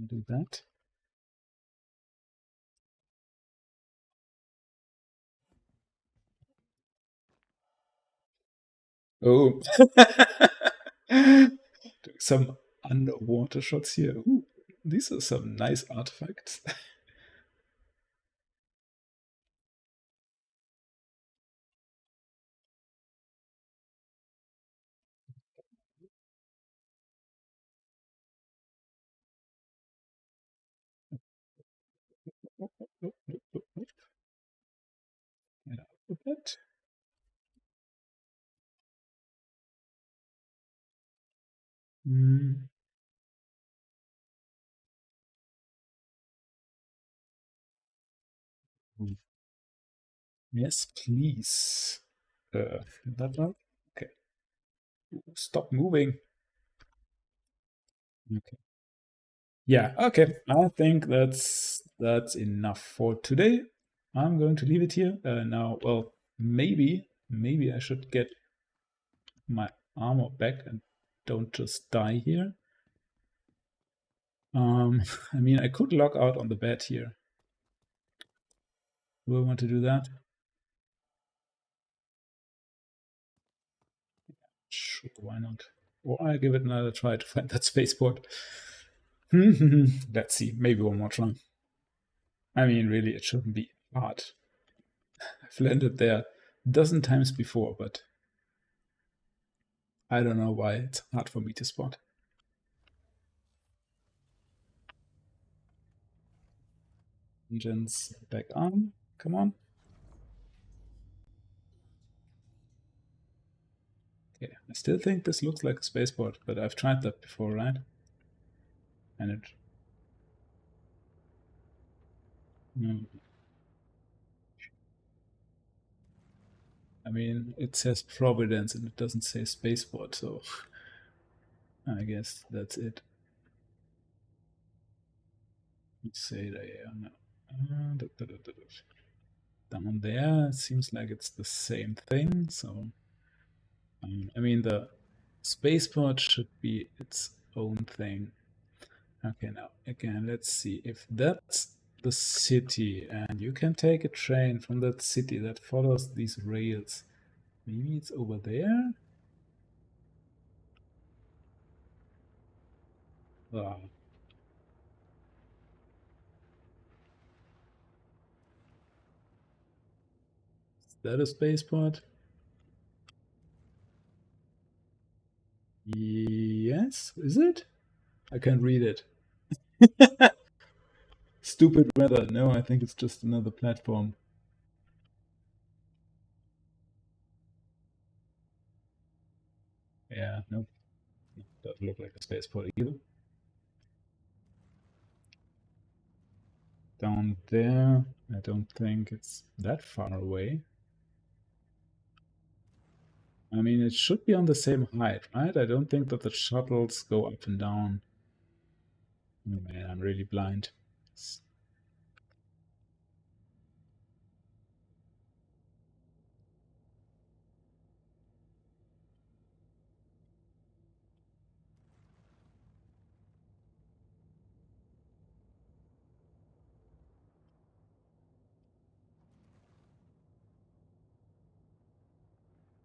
Do that. Oh, doing some underwater shots here. Ooh, these are some nice artifacts. a bit. Mm. Yes, please. That one? Okay. Stop moving. Okay. Yeah, okay. I think that's enough for today. I'm going to leave it here. Now, well, maybe I should get my armor back and don't just die here. I mean, I could log out on the bed here. Do I want to do that? Sure, why not? Or I give it another try to find that spaceport. Let's see, maybe one more try. I mean, really, it shouldn't be hard. I've landed there a dozen times before, but I don't know why it's hard for me to spot. Engines back on. Come on. Okay, I still think this looks like a spaceport, but I've tried that before, right? And it... No. I mean, it says Providence and it doesn't say spaceport, so I guess that's it. Let's say that, yeah, no. Down there, it seems like it's the same thing, so I mean, the spaceport should be its own thing. Okay, now again, let's see if that's the city, and you can take a train from that city that follows these rails. Maybe it's over there? Ah, is that a spaceport? Yes, is it? I can't read it. Stupid weather. No, I think it's just another platform. Yeah, nope. Doesn't look like a spaceport either. Down there, I don't think it's that far away. I mean, it should be on the same height, right? I don't think that the shuttles go up and down. Oh man, I'm really blind.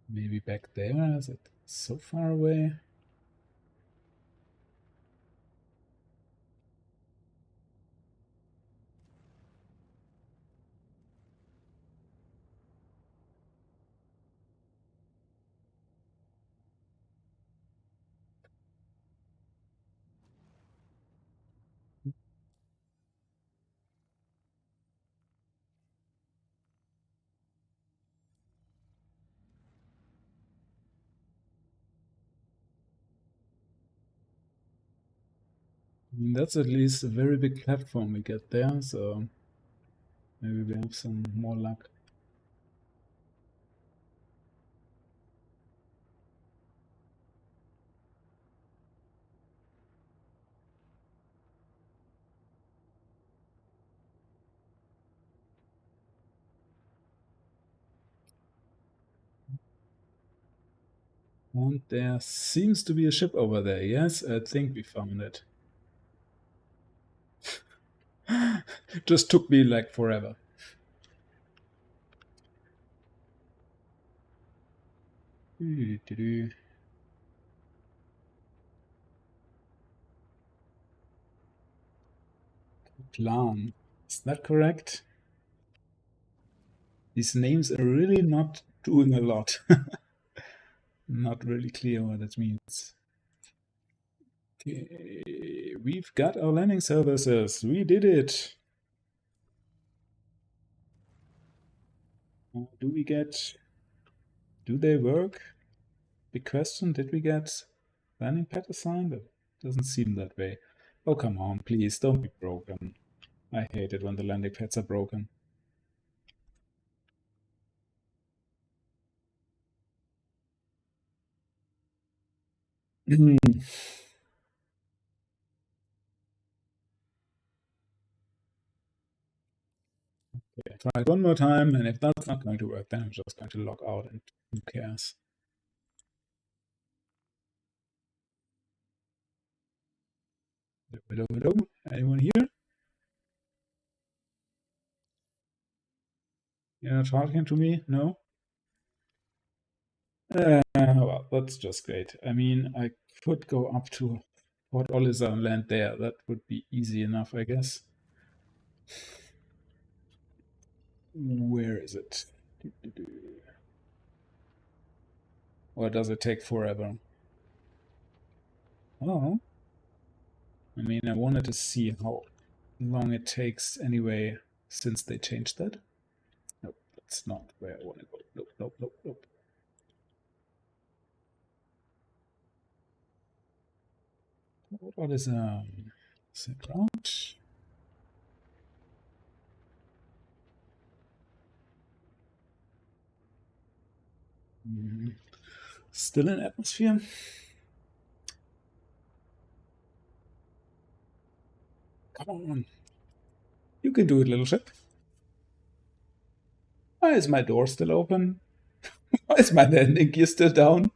Maybe back there? Is it so far away? I mean, that's at least a very big platform we get there, so maybe we have some more luck. And there seems to be a ship over there. Yes, I think we found it. Just took me like forever. Plan. Is that correct? These names are really not doing a lot. Not really clear what that means. Okay, we've got our landing services. We did it. Do they work? Big question, did we get landing pad assigned? It doesn't seem that way. Oh, come on, please, don't be broken. I hate it when the landing pads are broken. Okay, try it one more time, and if that's not going to work, then I'm just going to log out, and who cares? Hello, hello, anyone here? You're not talking to me? No? Well, that's just great. I mean, I could go up to Port Orison and land there. That would be easy enough, I guess. Where is it? Or does it take forever? Oh, I mean, I wanted to see how long it takes anyway since they changed that. Nope, that's not where I want to go. Nope, nope, nope, nope. What is set route? Still in atmosphere? Come on. You can do it, little ship. Why is my door still open? Why is my landing gear still down?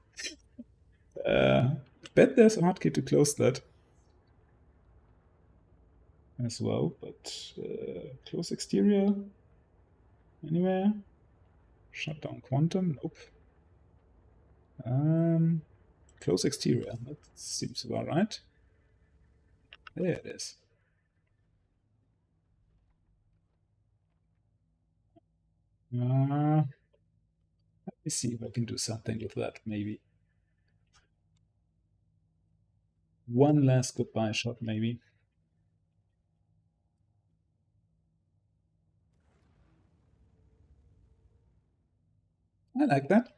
Bet there's a hotkey to close that as well, but close exterior anywhere? Shut down quantum? Nope. Close exterior. That seems about right. There it is. Let me see if I can do something with that, maybe. One last goodbye shot, maybe. I like that.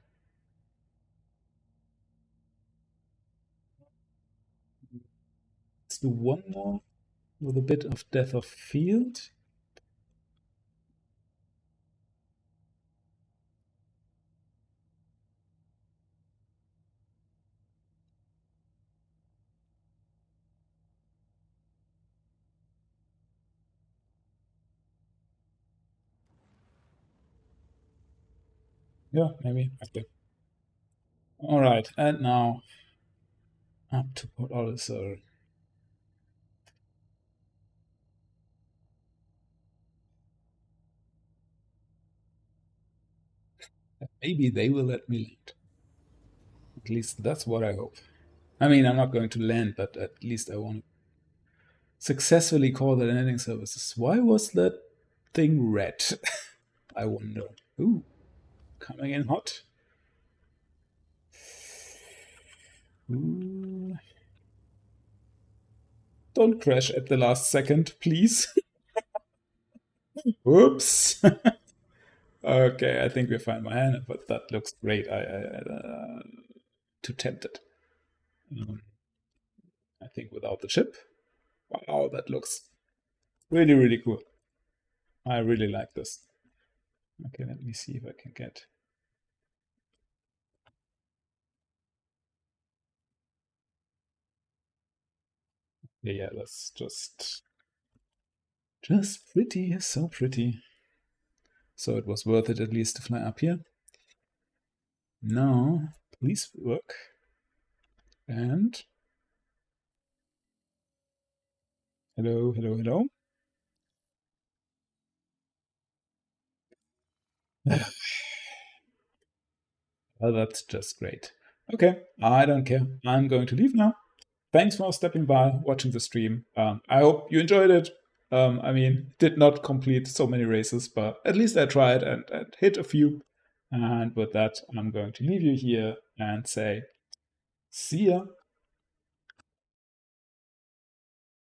Let's do one more with a bit of depth of field. Yeah, maybe. Okay. All right, and now up to Port Orison. Maybe they will let me land. At least that's what I hope. I mean, I'm not going to land, but at least I want to successfully call the landing services. Why was that thing red? I wonder. Ooh, coming in hot. Ooh. Don't crash at the last second, please. Whoops. Okay, I think we're fine, man, but that looks great. Too tempted. I think without the chip. Wow, that looks really, really cool. I really like this. Okay, let me see if I can get. Yeah, that's just pretty, so pretty. So it was worth it at least to fly up here. Now, please work. And hello, hello, hello. Well, that's just great. Okay, I don't care. I'm going to leave now. Thanks for stopping by, watching the stream. I hope you enjoyed it. I mean, did not complete so many races, but at least I tried and hit a few. And with that, I'm going to leave you here and say, see ya.